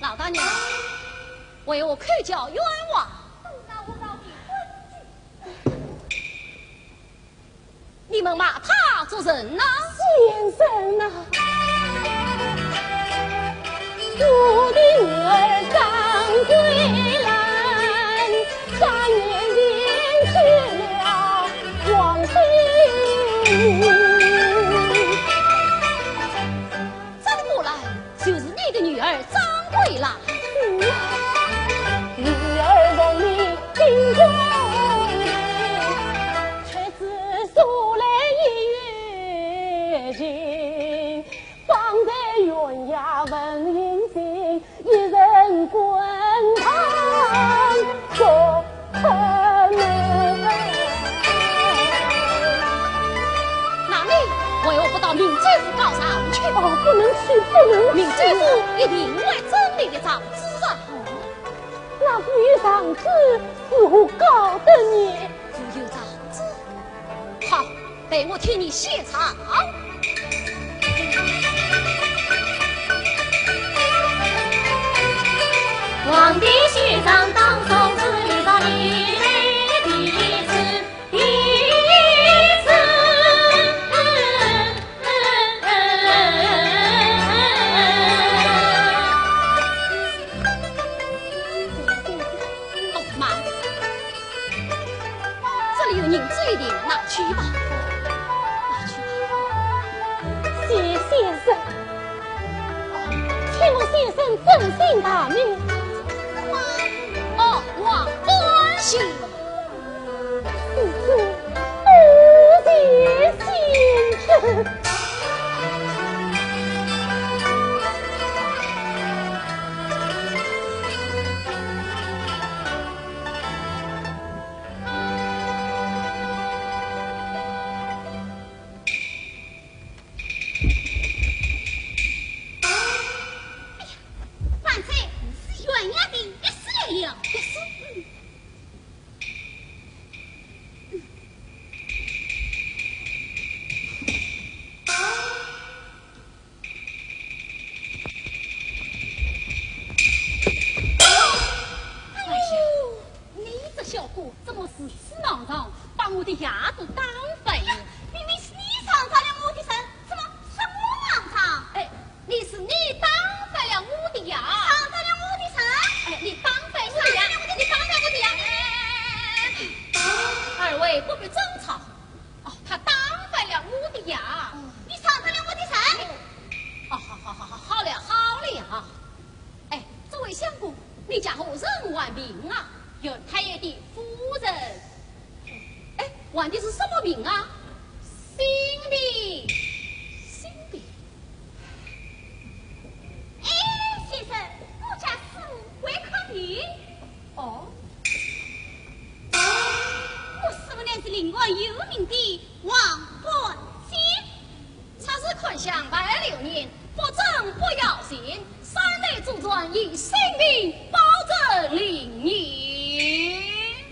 老大娘，为我开教冤枉。你们骂他做人呐？先生啊，我的女儿张桂兰3年前去了广东。张木兰就是你的女儿张桂兰。女儿容你心中却只数来1月情，放在悬崖问银杏，一人滚烫做恨那你为何不到闵知府高上去？不能去，不能去。闵知府一定为真理的找家父有长子，似乎高得你。父有长子，好，被我替你写唱。皇帝序章当送子遇到你的第一次，第一次。哦妈，这里有银子一点，拿去吧，拿去吧。谢先生，请我先生真心大名。王端喜，不谢先生。饭菜是原样的，也是来了，也是。怎么是死囊上把我的牙都当废了？明明是你尝残了我的身，怎么是我囊尝？哎，你是你当废了我的牙，尝残了我的身。哎，你当废我的牙，你当废我的牙。二位不必争吵。哦，他当废了我的牙，你尝残了我的身。哦，好了好了。哎，这位相公，你家何人玩命啊？有太爷的夫人，哎，玩的是什么命啊？新的，新的。哎，先生，我家是会客厅。哦，我师傅娘是另外有名的王冠金，他是款项106年，不正不要信，三代祖传以性命保证灵验。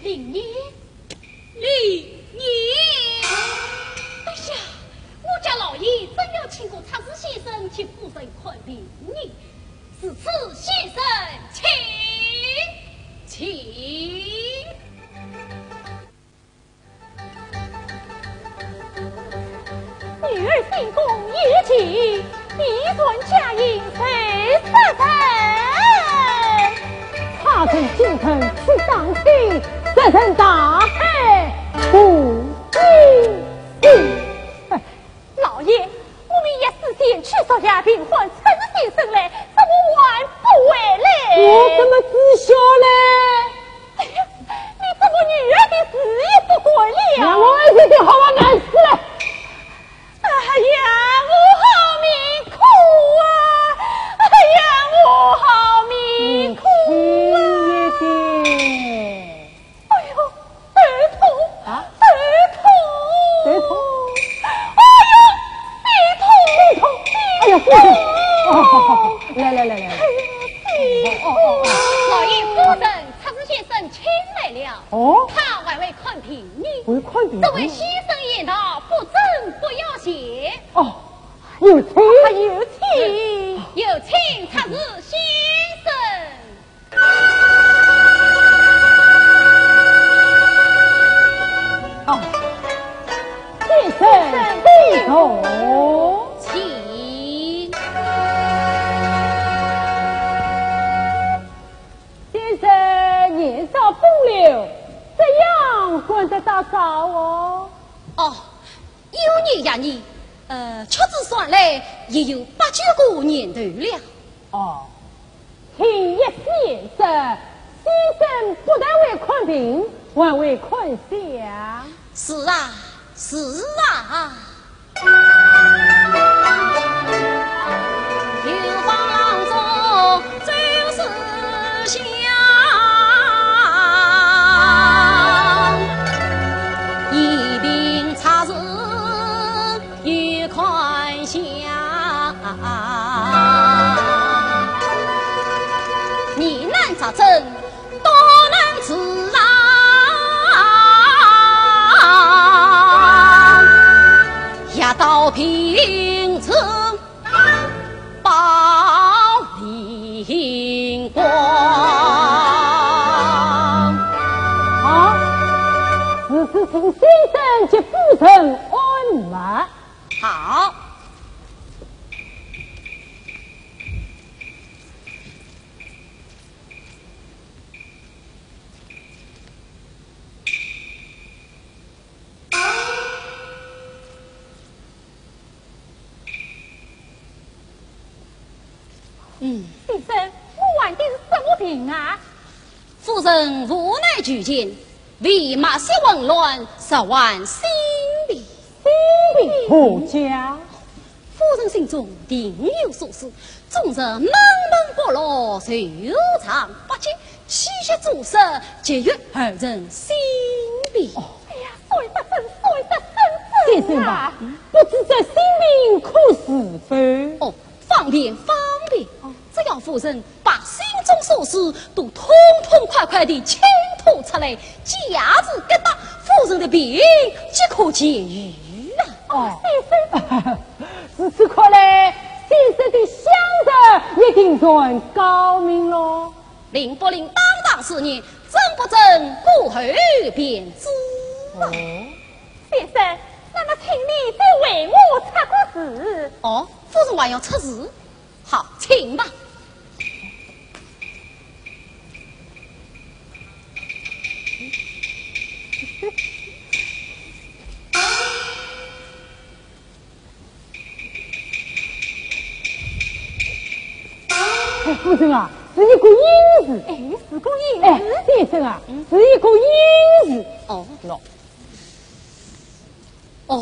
灵验，哎呀，我家老爷真要请过查子先生去夫人看病呢，此次先生请。女儿新公一起，一尊佳音谁此人？查证京城是当庭，这人大害不义。老爷，我们也是先去说下病患陈先生来，怎么晚不回来？我怎么知晓嘞？哎呀，你这个女儿的事也不管了。让我儿子就好我难死了。哎呀，我好命苦啊！哎呀，我好命苦啊！哎呦，头痛啊！头痛！哎呦，头痛！哎呀，好，来，老爷夫人，查子先生请来了。哦，他外为看病呢。为看病？这位先生言道：不正不要邪。哦，有请，有请，有请查子先生。哦，先生请坐，请。先生年少风流，这样管得到高哦。哦，有年呀你，屈指算来也有8、9个年头了。哦，听一先生，先生不但为看病，还为看相。是啊，是啊。有方中就是香，一并查实有看相。你难查证，当请先生及夫人安马。好。先生，我玩的是什么病啊？夫人无奈拒见，为马些混乱，10万新币。新币何家？夫人心中定有所思，终日闷闷不乐，愁肠不解，气血阻塞，节约2人新币。哎呀，睡得真先生吧，不知这新病可是否？哦，方便。只要夫人把心中所思都痛快地倾吐出来，假子给他，夫人的病即可解愈啊！先生，如此看来，先生的想着一定算高明喽。令不令当事业，真不真，过后便知。先生，那么请你再为我查个字。哦，夫人还要测字，好，请吧。夫人啊，是一个银字。是个银字。先生啊，是一个银字。哦，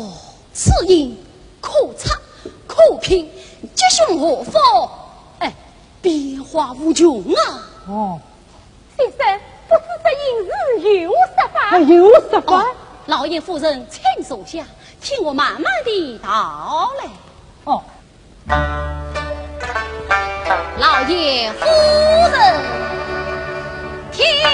此银可擦可拼，吉凶祸福，变化无穷啊！先生，不知这银字有什法？有什法？老爷夫人，请坐下，听我慢慢地道来。老爷夫人，听了。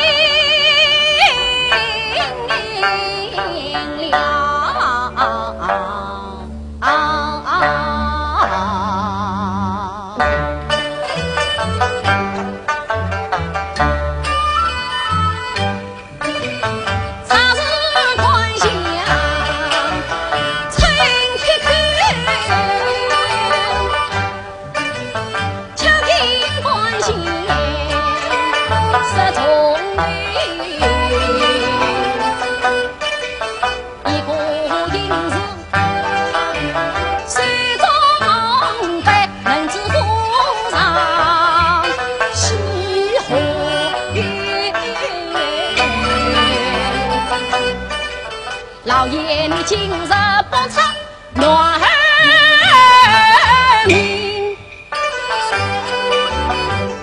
老爷，你今日不测暖命，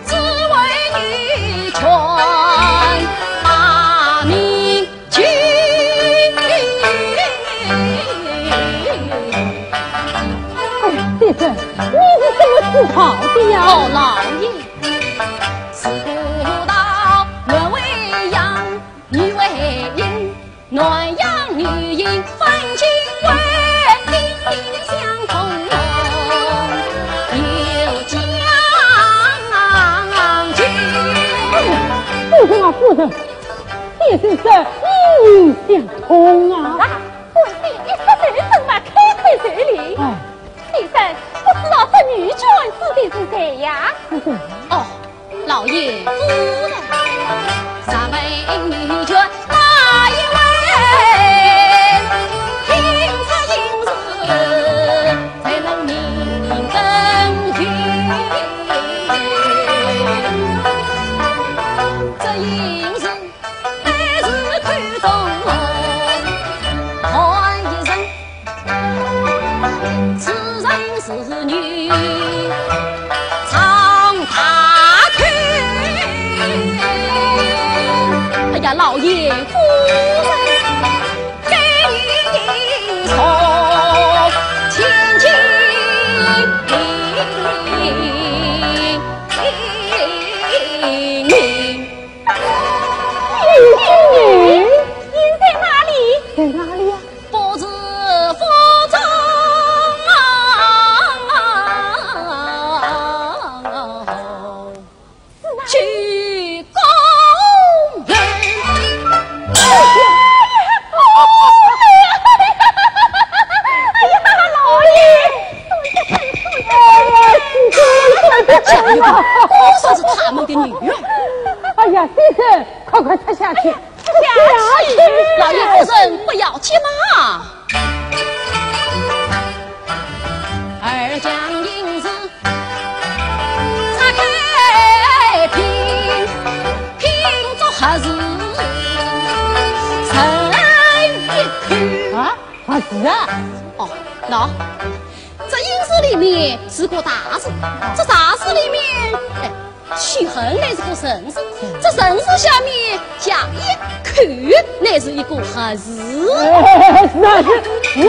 只为女权把民军。先生，你是怎么思考的呀？哦，老爷，自古道男为阳，女为阴，暖阳。女阴分清为相同，有将军。夫人啊，夫人，先生是阴阴相通啊！本地一时人怎么开口这里？先生，不知道这女眷指的是谁呀？哦，老爷夫人，三位女眷哪一位？才能明根据，这银子还是看中看一人，此人是女常大权。哎呀，老爷夫人，给你从。在哪里呀？不知府中去公园。去吧，我说是他们的女儿。哎呀，先生，快撤下去！下去！老爷夫人不要急嘛。二将银子拆开拼，拼着何事成一口啊，何事啊？哦，喏，这银子里面是个大字，这大字里面，取横乃是个神字，这神字下面加一口，乃是一个合字。那是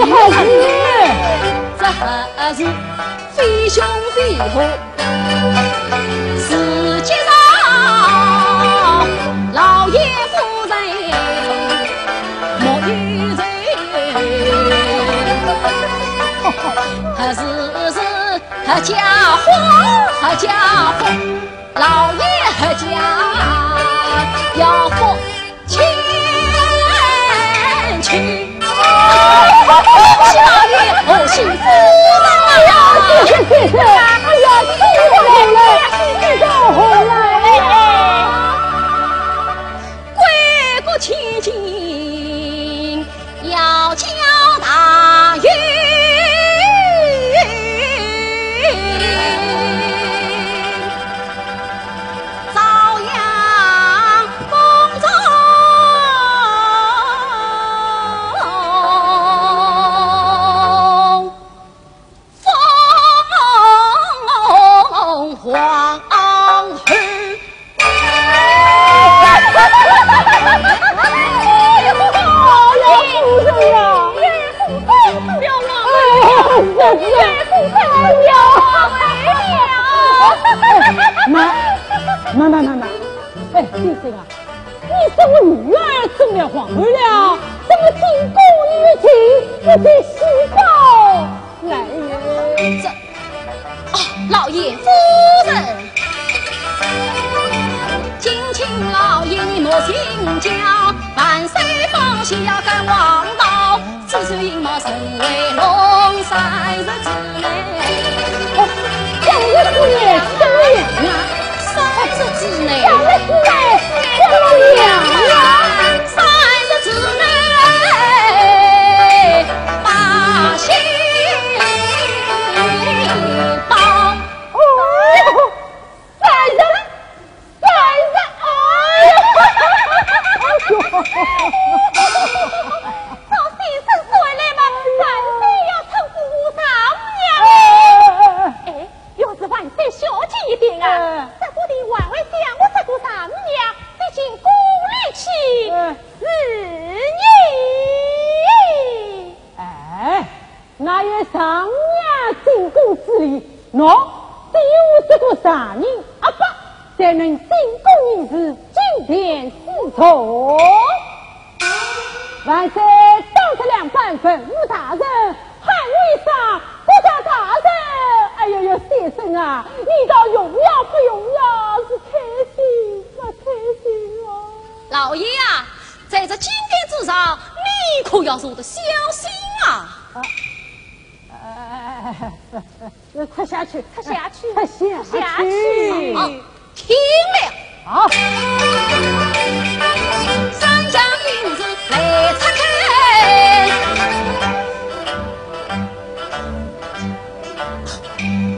何事？这合字非凶非祸，实际上老爷夫人莫有罪。何事是何家伙，何家伙，老爷何家要付钱去。恭喜老爷，恭喜夫人啊！谢谢，哎呀，这个好来，归国千金要交大运。妈，哎，先生啊，你说我女儿中了皇后了，怎么进宫御前不去洗澡？来，老爷夫人，敬请老爷你莫心焦，万岁放下干王道，子孙隐貌成为龙三日之内。今日之内怎么样啊？3日之内，今日之内怎么样啊？3日之内，把信报。哦，3日，照先生说来嘛，万岁要称呼我丈娘。哎，要是万岁小气一点啊，这不得晚会想我这个丈娘，毕竟宫里去是你。哎，那有丈娘进宫之礼，喏，只有这个丈人阿爸才能进宫一事今天侍从。万岁当着两班吩咐大人，汉为上国家大人。哎呦呦，先生啊，你倒用呀不用呀，是开心不开心啊！老爷啊，在这今天之上，你可要做得小心啊！撤下去，撤下去，撤下去！好，听了。好。三将银子来拆开。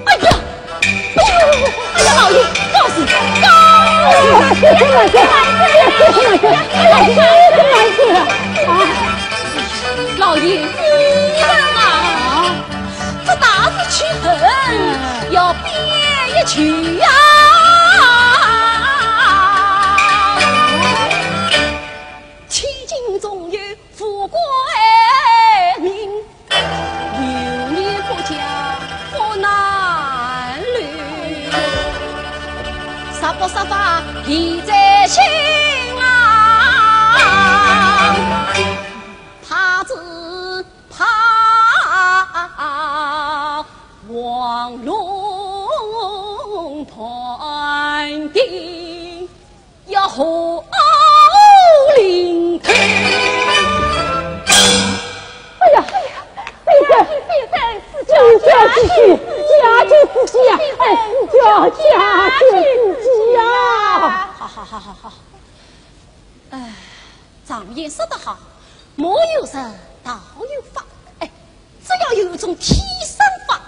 哎呀，老爷，告诉老爷夫人啊，这大事去恨要憋一曲呀。总有富贵命，流年不佳不难虑，杀不杀法必在先。常言说得好，莫有神，道有法。哎，只要有一种替身法，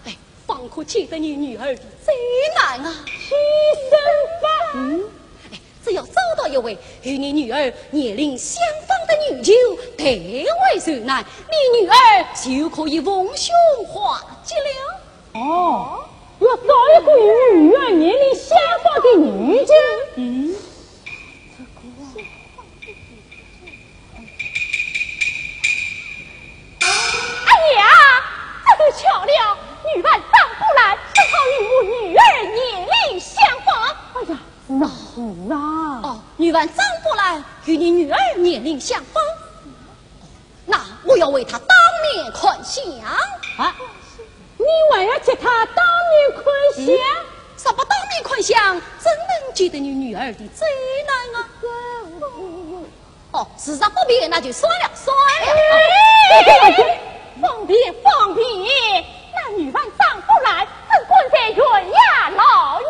哎，方可解得你女儿的灾难啊！替身法，只要找到一位与你女儿年龄相仿的女囚代为受难，你女儿就可以逢凶化吉了。哦，要找一个与女儿年龄相仿的女囚。这就巧了，女伴张不兰正好与我女儿年龄相仿。哎呀，是啊。哦，女伴张不兰与你女儿年龄相仿，那我要为她当面宽详啊！你还要接她当面宽详？啥不当面宽详，怎能解得你女儿的灾难啊？哦，实在不便，那就算了。方便，那女伴张不兰正关在悬崖牢狱。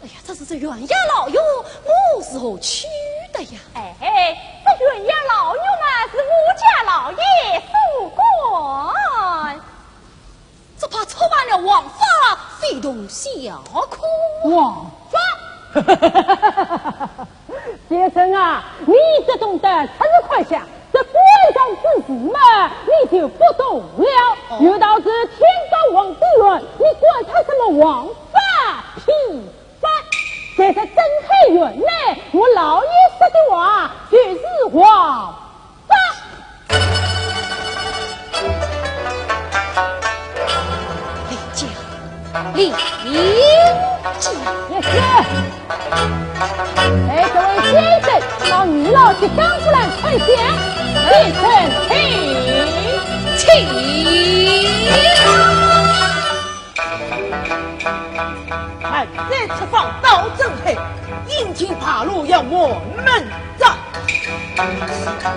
哎呀，这是这悬崖牢狱，我时候去的呀？这悬崖牢狱嘛，是我家老爷所管，只怕触犯了王法，非同小可。王法？先生啊，你这懂得才是快想。这官场之事嘛，你就不懂了。遇到这天高皇帝远，你管他什么王法批法？在这真黑院内，我老爷说的话就是王法。李家，也是。各位先生，到女老去张不兰快讲，先生请。看这次放刀正黑，阴晴爬路要我们战。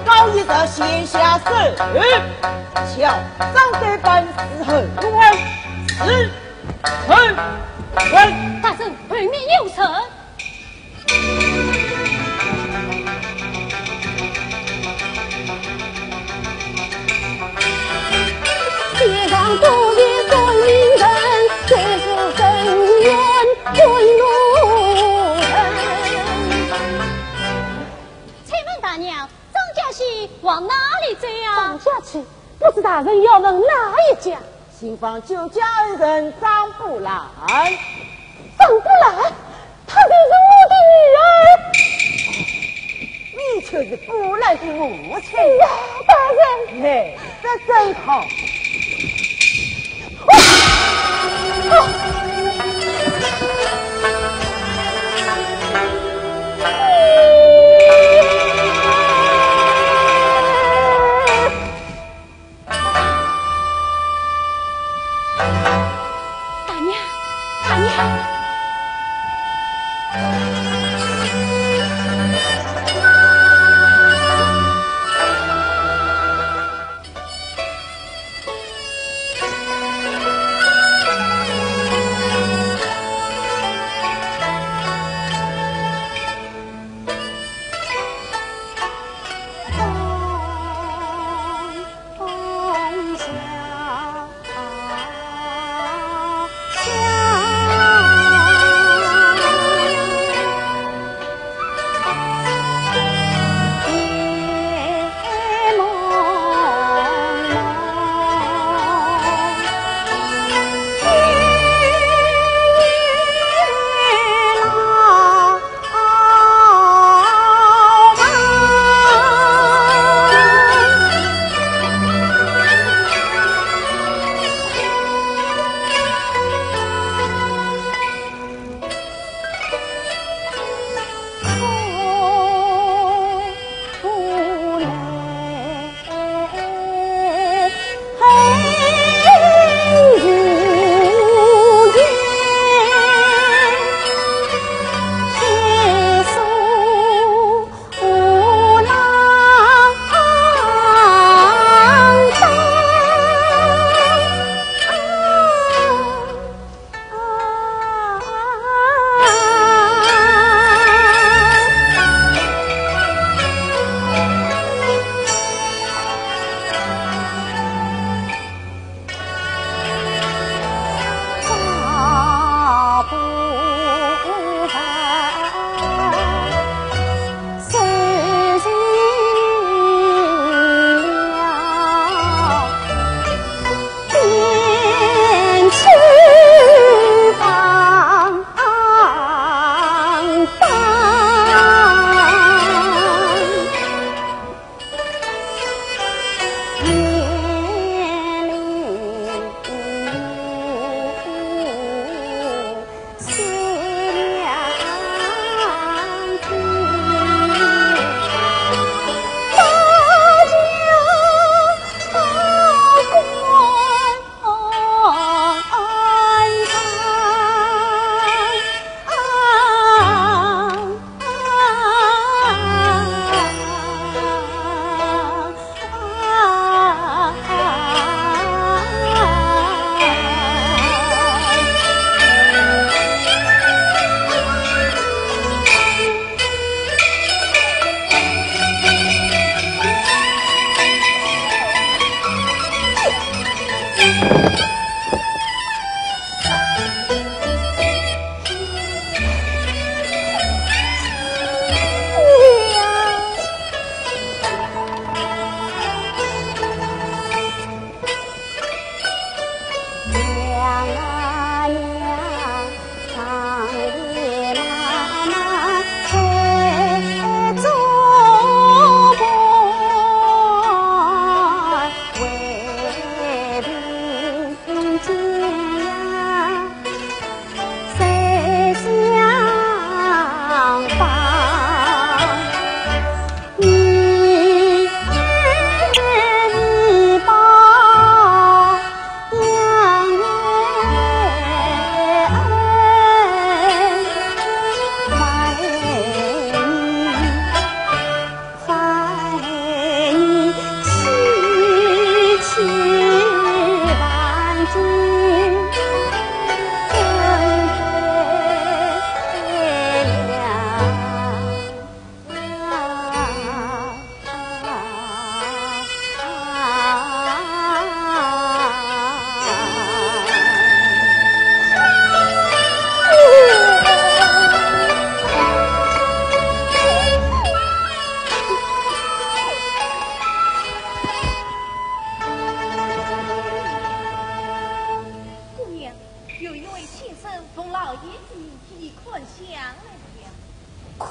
高一则先下手，巧上对本时候是大圣对面有神。天上多月观音人，这是深渊滚路人。请问大娘，张家喜往哪里走啊？张家去，不知大人要问哪一家？新房旧家恩人张不兰。张不兰，她就是我的女儿。你就是不兰的母亲呀，大人。嘿，这真好。大娘。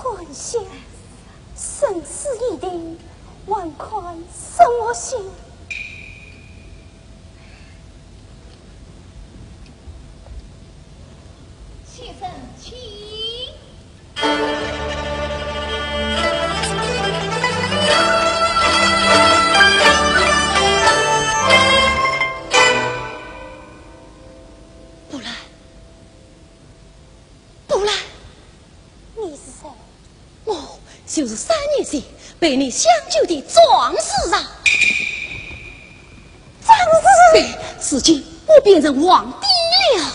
春香，生死已定，万款生我心。先生，请。就是3年前被你相救的壮士啊！壮士，如今我变成皇帝了。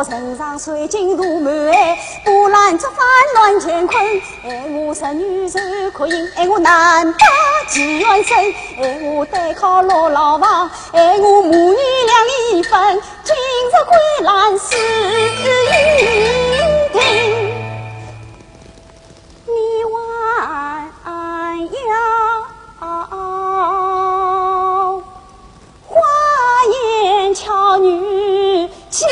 身上水晶如满海，波澜这番乱乾坤。爱我十女受苦刑，爱我难把几元身，爱我单靠老房，爱我母女两离分。今日归来是云亭，你弯腰花言巧语气。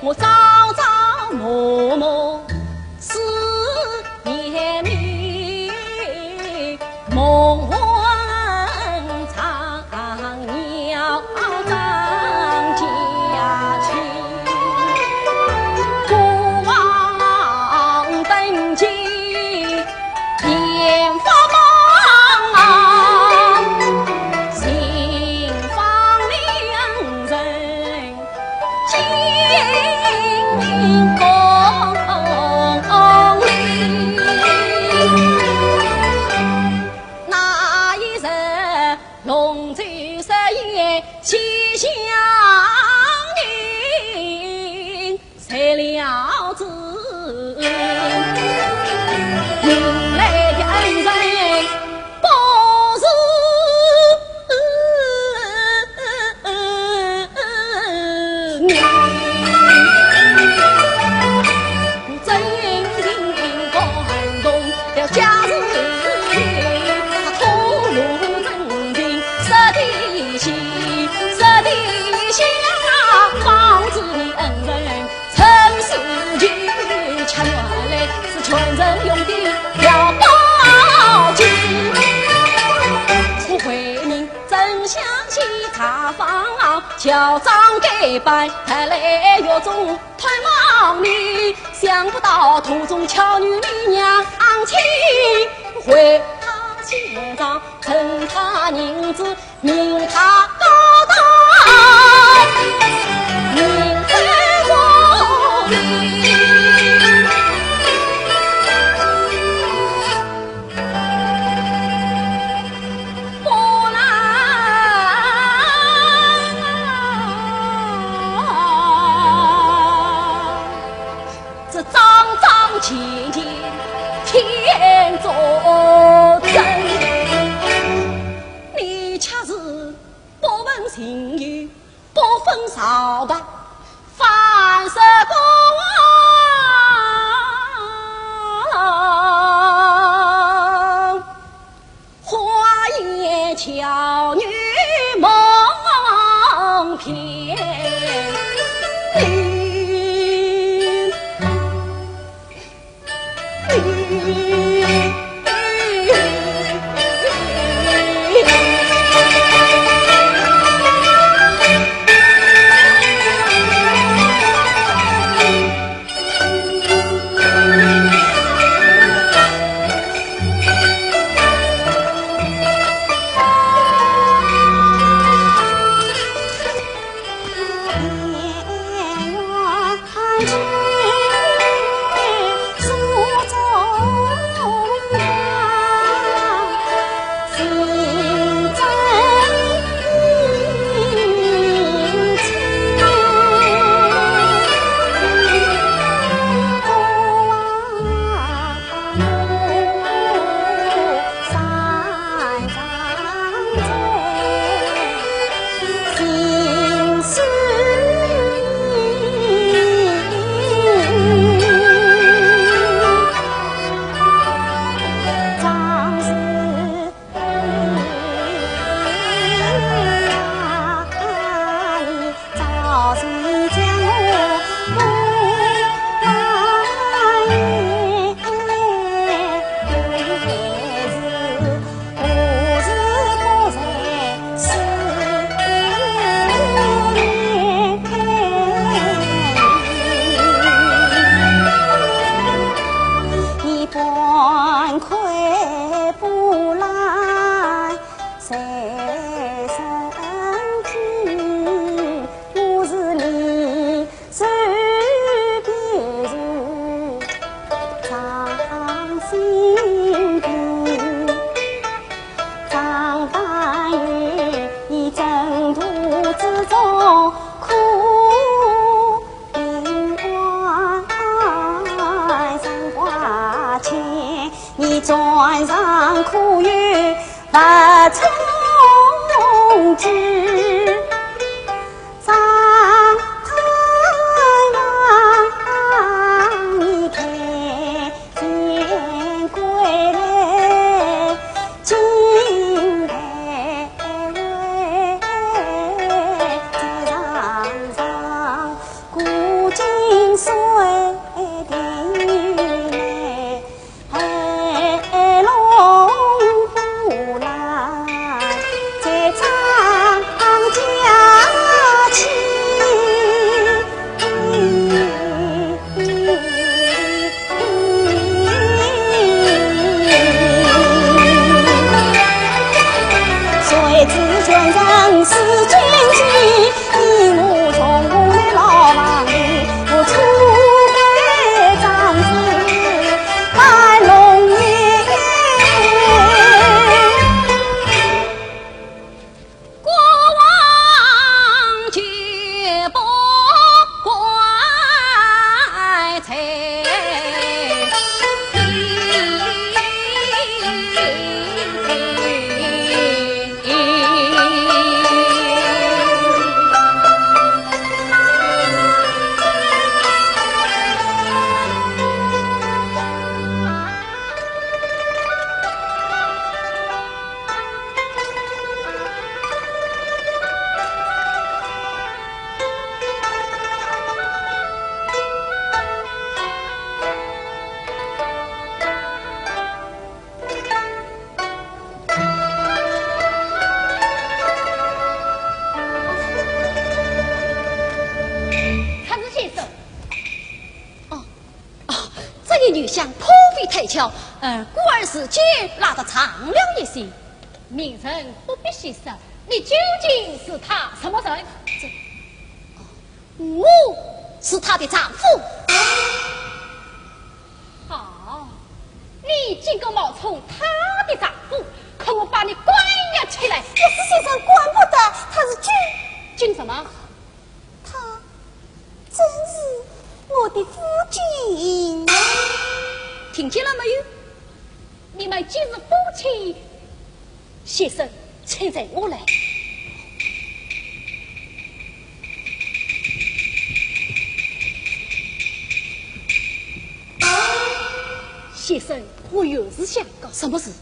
我朝朝暮暮思念全人用的要报警。我回民真想起茶坊，校长给拜，带来药中推往里，想不到途中巧女李娘亲回他县上，称他名字名他高大，名在我里。亲近天作证，你恰是不问情义，不分少白，反是公，花言巧女梦偏。船上苦雨不从知，上太阳你看见归来，今来在场上古今水的费太巧，故而时间拉得长了一些。名人不必细说，你究竟是他什么人？我是他的丈夫。好，你竟敢冒充他的丈夫，可我把你关押起来！我是先生管不得，他是君什么？他真是我的夫君。听见了没有？你们既是夫妻，先生，请在我来。先生，我有事相告。什么事？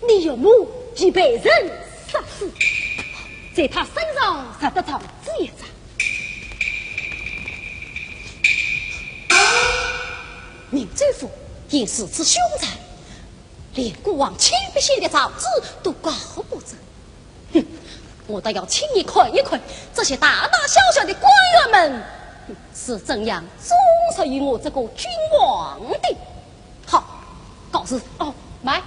你岳母已被人杀死，在他身上杀得长子一张。宁州府因是此凶残，连国王亲笔写的诏旨都告不成。哼！我倒要请你看一看这些大大小小的官员们是怎样忠实于我这个君王的。好，告辞。哦，买，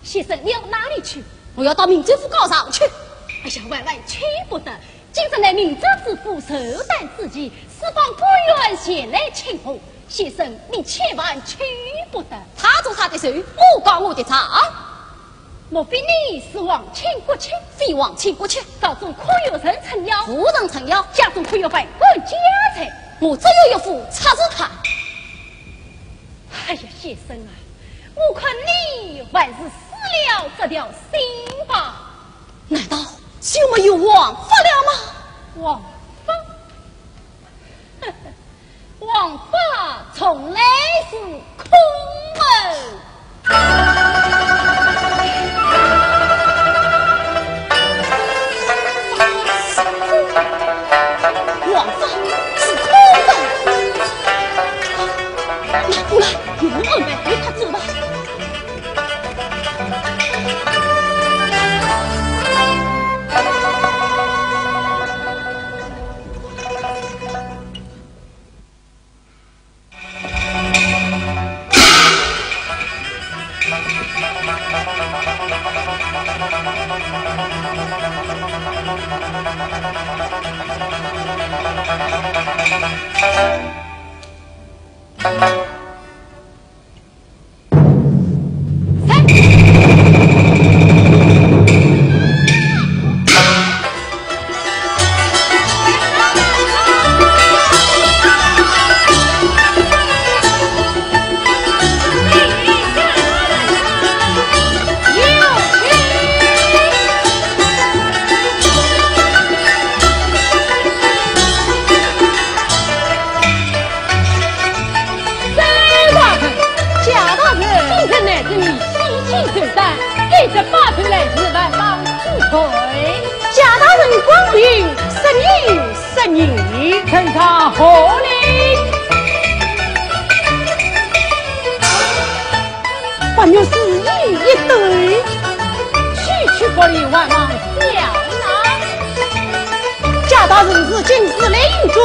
先生，你要哪里去？我要到闽州府告上去。哎呀，万万去不得！今日来闽州知府寿诞之际，四方官员前来请候。先生，你千万去不得。他做他的事，我告我的账。莫非你是忘亲国戚？非忘亲国戚，家中可有人撑腰？无人撑腰。家中可有百贯家财？我只有一副叉子卡。哎呀，先生啊，我看你还是死了这条心吧。难道就没有王法了吗？王法，王法从来是空门。王法是空门。那不然用二百陪他走吧。趁他何令？还有是一对，区国里万忙了哪？贾大人是今日领罪，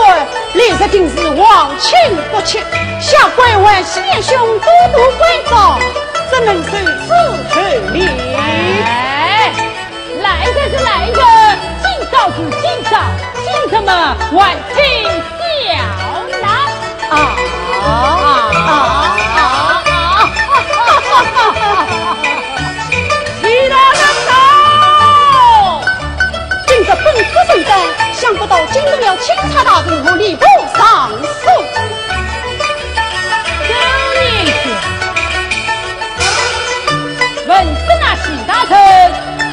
立刻今日忘亲不亲，下拐弯贤兄多多关照，怎能受此处理？来的是来的，今朝是今朝，今什么晚清小拿起来了走！今日本科圣诞，想不到惊动了钦察大人和吏部尚书。周年去，问是那许大臣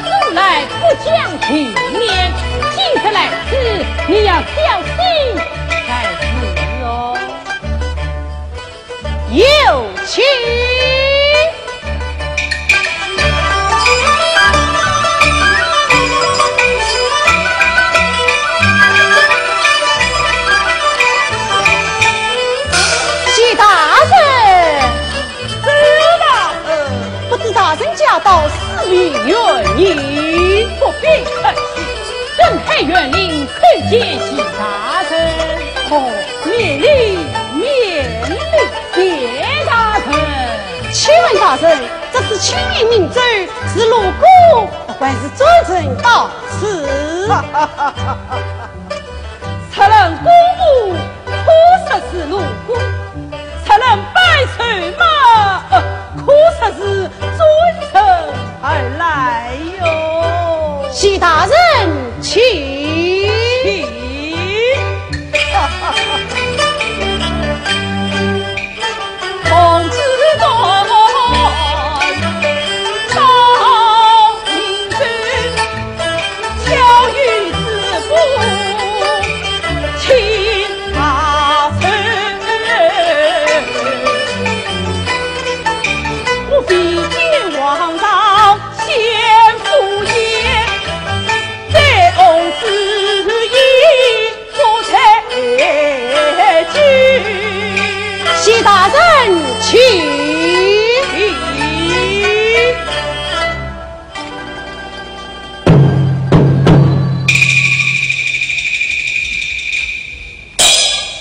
素来不讲体面，今日来此，你要小心才是哦。有请。谢大人，不知大人驾到是于原因，不必客气，朕还愿领参见许大臣。免礼，谢大人，请。文大人，这是亲民民主，是路过，不管是尊称大事。此人公务可实是路过，此人拜水马，可实是尊称而来哟。徐大人，请。同志端当明君，巧于自负，亲大臣。我必见王上先父也，在翁之意所采居。徐大人，请。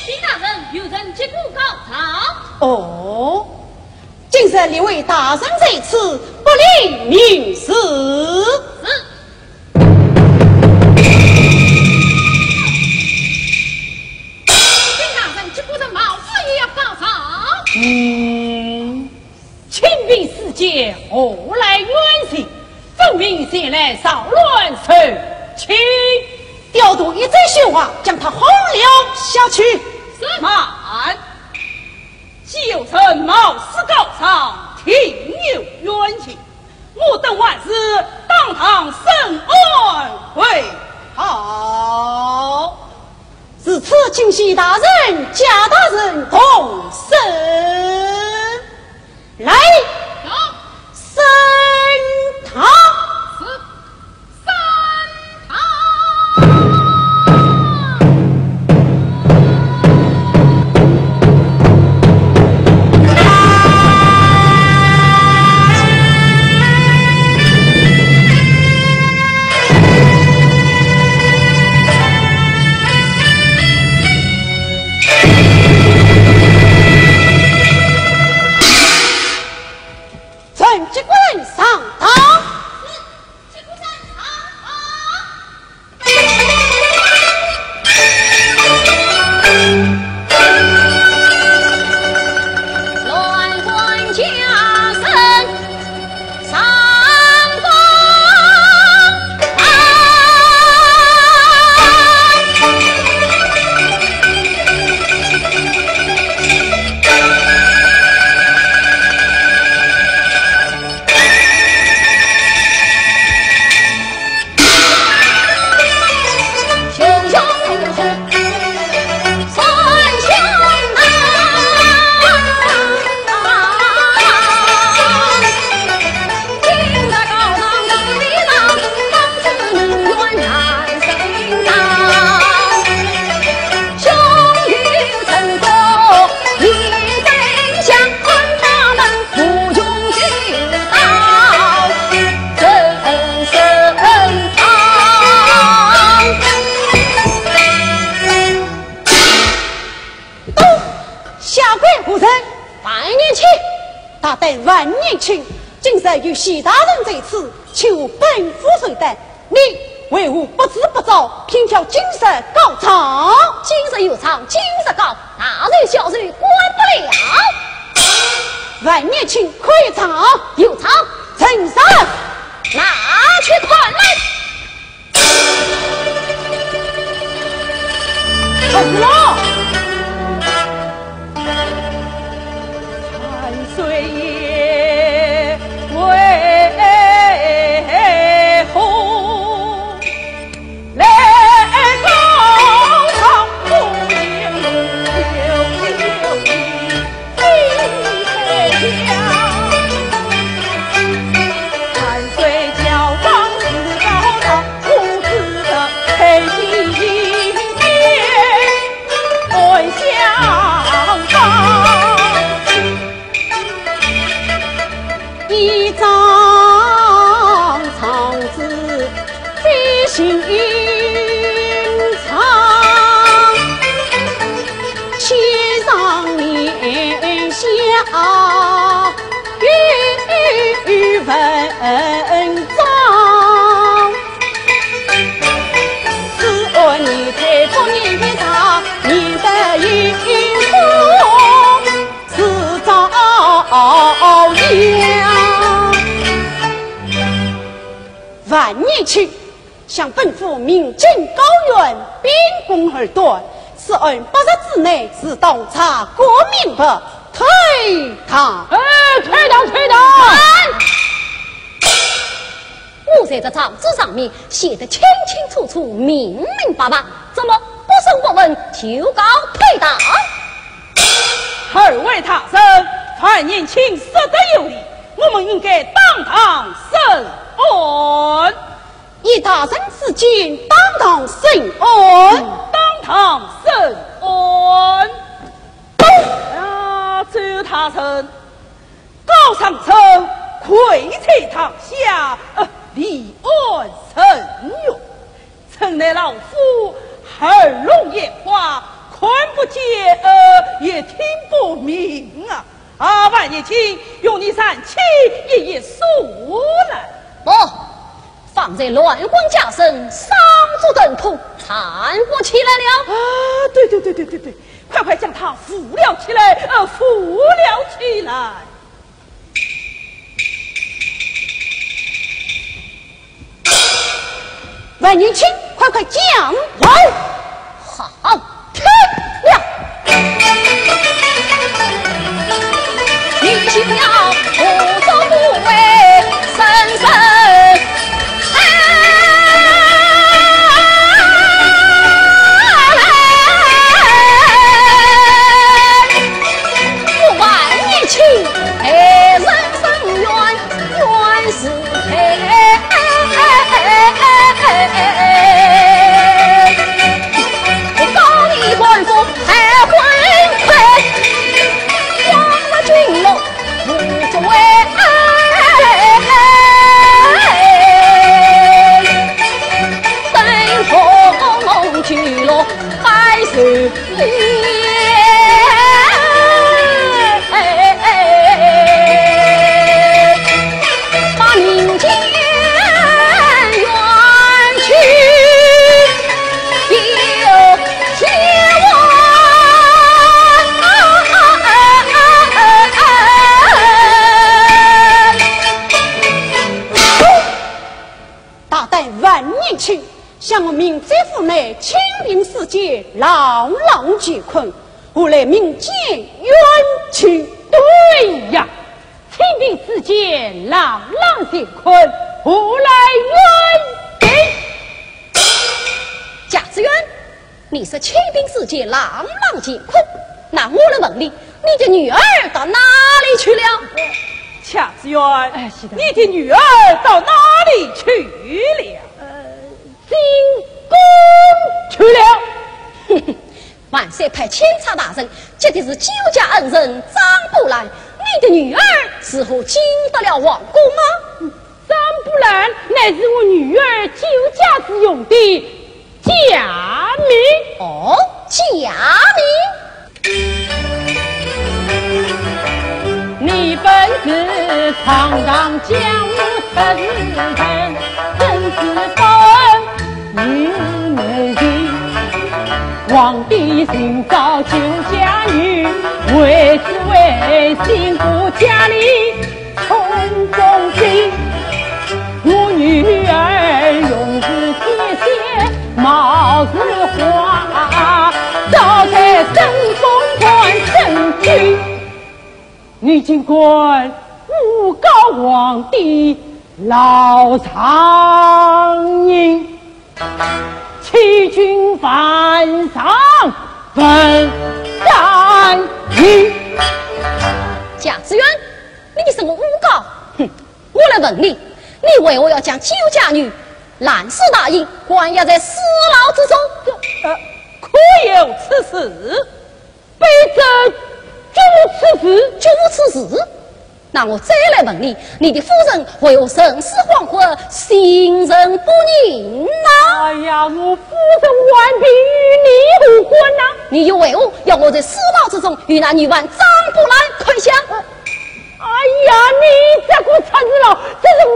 徐大人，有人接过告状。哦，今日列位大人在此，不令明示。徐大人接过的毛子也要告状。清兵事件何来冤情？分明前来扫乱受情，调度一阵血话，将他轰了下去。慢！旧臣冒失告上，庭有冤情，我等万事当堂审案会好。自此，请徐大人、贾大人同审。来，审堂。万年青，今日与徐大人在此，求本府受担。你为何不知不早，偏挑今日告状？今日有场，今日告，大人小人管不了。万年青可以唱，有场，陈生拿去款来。好子了。岁月为何来高堂不应留万岁教坊是高堂，不知的配金爱相帮。一张长子飞行长，千上面下月。章。是爱你太多年的他，你的英雄是朝阳。万年去，向本府明镜高原，秉公而断，此案8日之内自动查个明白。退堂！退堂！我在这章子上面写得清清楚楚、明明白白，怎么不声不问就告退堂？二位大圣，范年轻说得有理，我们应该当堂审案。以大圣之见，当堂审案，当堂审案。周大圣，高上层愧在堂下，立案审冤。曾乃老夫耳聋眼花，看不见，也听不明啊！万年青，用你3气一一诉来。不，放在乱棍架身，伤足等痛，残不起来了。对，快将他扶了起来，扶了起来。万年青，快讲来！好，听了。你请了不走不为深深。向我明知府内清平世界牢牢解困，我来民间冤屈。对呀，清平世界牢牢解困，我来冤屈。贾子渊，你是清平世界牢牢解困，那我来问你，你的女儿到哪里去了？贾子渊，你的女儿到哪里去了？进宫去了。哼哼，万岁派钦差大人接的是酒家恩人张布兰，你的女儿似乎进得了皇宫吗？张布兰乃是我女儿酒家之用的假名。哦，假名。你本是堂堂江湖特人，真是报恩于美人。皇帝寻找酒家女，为只为幸福家里从中心。我女儿容姿天仙，貌似花，早在神风观正居。女警官诬告皇帝老苍蝇，欺君犯上本斩狱。贾子渊，你什么诬告？哼！我来问你，你为何要将酒家女滥施大刑，关押在死牢之中？可有此事？卑职绝无此事。那我再来问你，你的夫人为何生死恍惚，心神不宁呢？哎呀，我夫人完全与你无关呐！你又为何要我在死牢之中与那女顽张布兰捆相？哎呀，你这个贼子佬，这是诬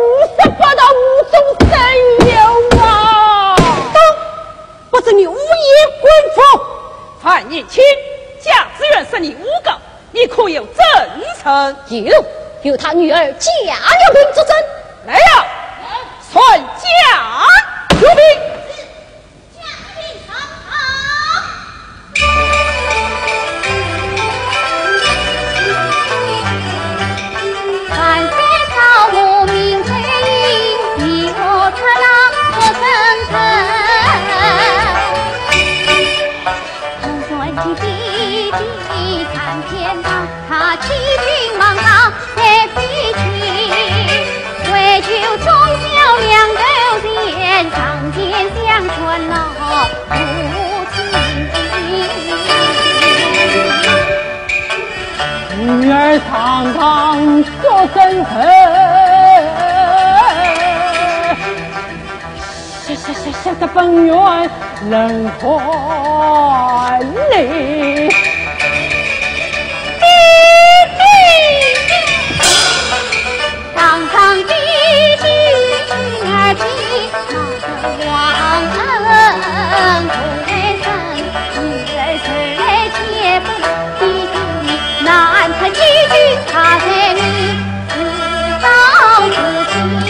有他女儿贾留兵作证。来呀，传贾留兵。他欺君罔上在飞去，为求忠孝两头贤，上谏相传老不亲。女儿堂堂做真臣，下个本院人怀里。堂堂的君儿妻，皇恩为生，女儿虽然且不弟弟，难他欺君他才女，自造自亲，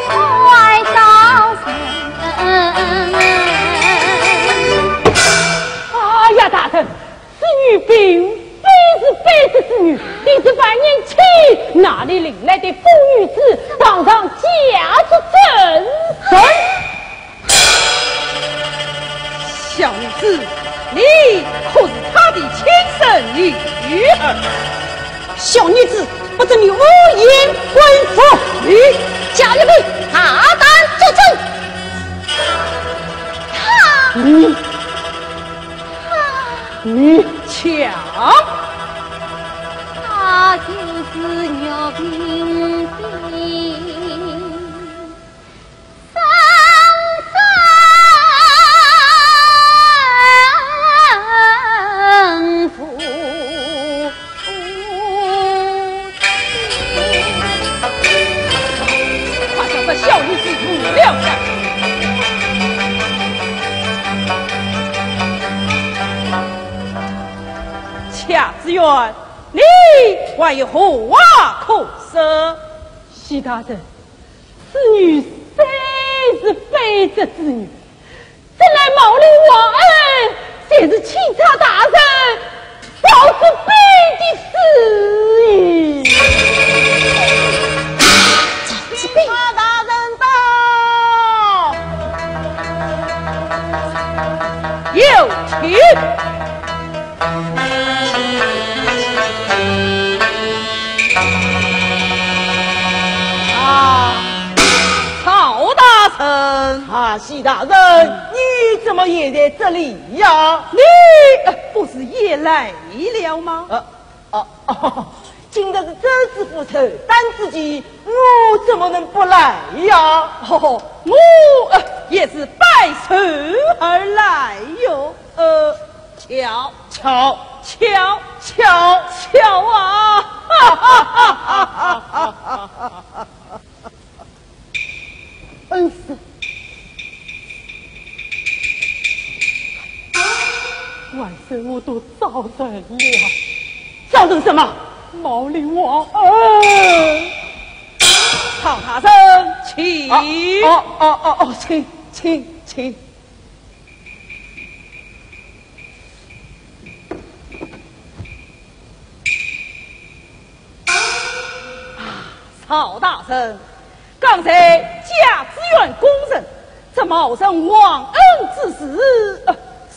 快造生。哎呀，大人，此女并非是卑职之女，你这百年妻哪里领来的妇女子，堂上假出真神？小女子，你可是他的亲生女儿？小女子不准你污言秽妇！你贾留兵大胆作证。你抢！他就是牛兵兵，生父。快叫这小女子入了下去。恰子元，你还有何话可说？徐大人，此女虽是卑职之女，怎奈冒领王恩，却是钦差大人保之卑的私意。马大人到，有请。曹大臣，徐大人，你怎么也在这里呀？你不是也来了吗？今日是周知府头担之际，我怎么能不来呀？我也是拜寿而来哟。巧啊！恩师，万岁，我都招人了。招人什么？冒领王恩。曹大生，请。请。曹大生，刚才贾子元公认，这冒生忘恩之事，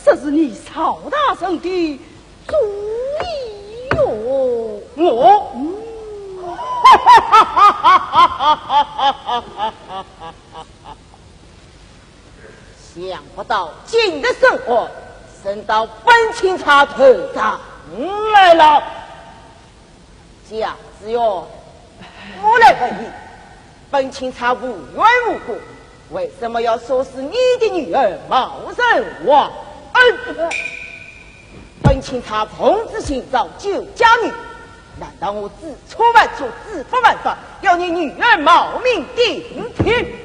实是你曹大生的主意哟。想不到今日生活升到本清茶头上来了。贾子元，我来问你，本清茶无缘无故，为什么要说是你的女儿冒生忘恩？本清茶奉旨寻找救家女，难道我自出万错，自不办法，要你女儿冒名顶替？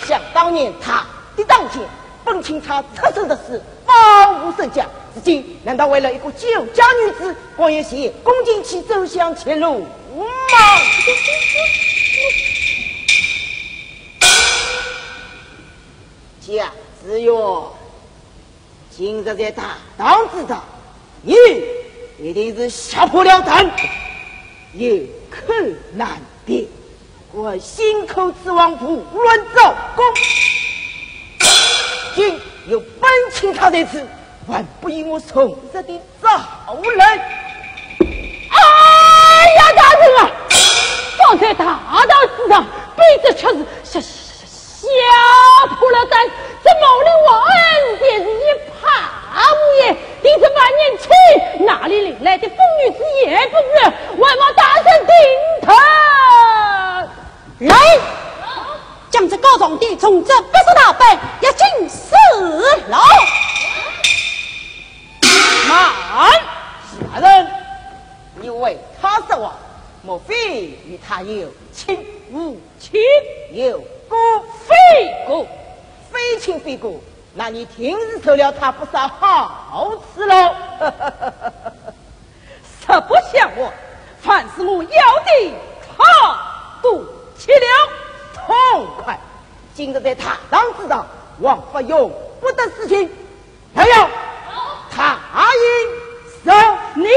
想当年他的当家，本清茶出生的事，马毫无身价，如今难道为了一个酒家女子，光爷爷恭敬其走向前路吗？贾子曰：今日在大当之道，你一定是吓破了胆，有口难辩。我心口之王不乱造功，今有本请他在此，还不以我从日的造人。哎呀，大人啊，放在大道之上，卑职却是吓破了胆，这毛利王恩便是一怕无言，定是万年前哪里领来的疯女子也不知，万望大人定他。来，将这高皇帝从这不是大本，要进死牢。慢，下人，你为他说话，莫非与他有亲无亲？有故非故，非亲非故，那你听日受了他不少好吃喽。实不相我，凡是我要的，他都去了。痛快！今日在他当之道，王法用不得事情，还要他应受你。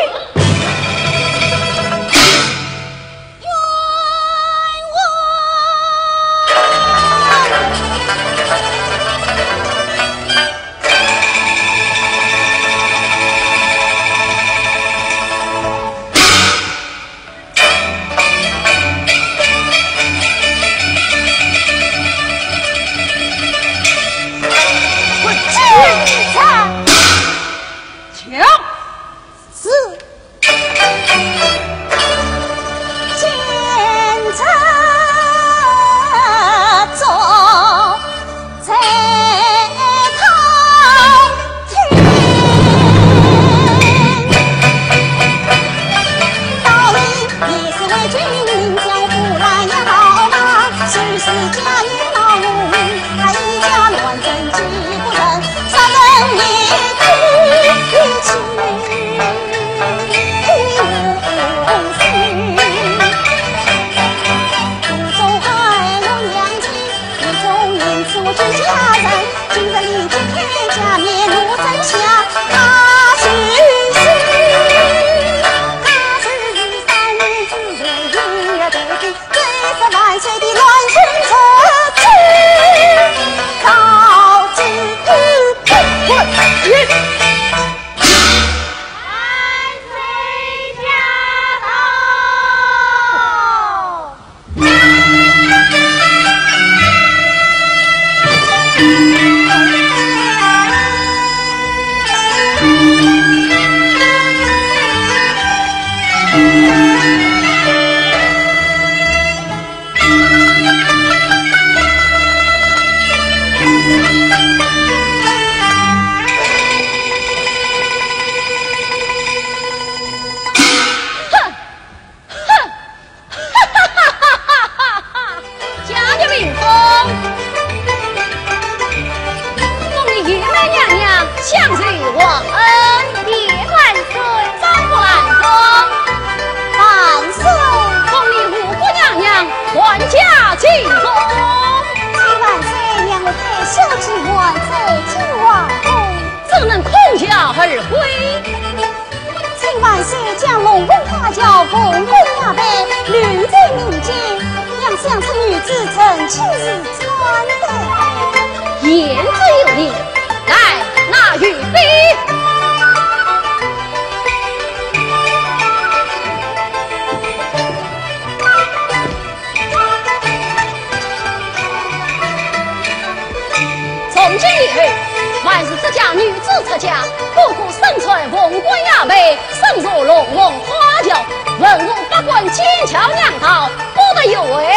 生如龙凤花轿，文武百官千桥娘道，不得有违。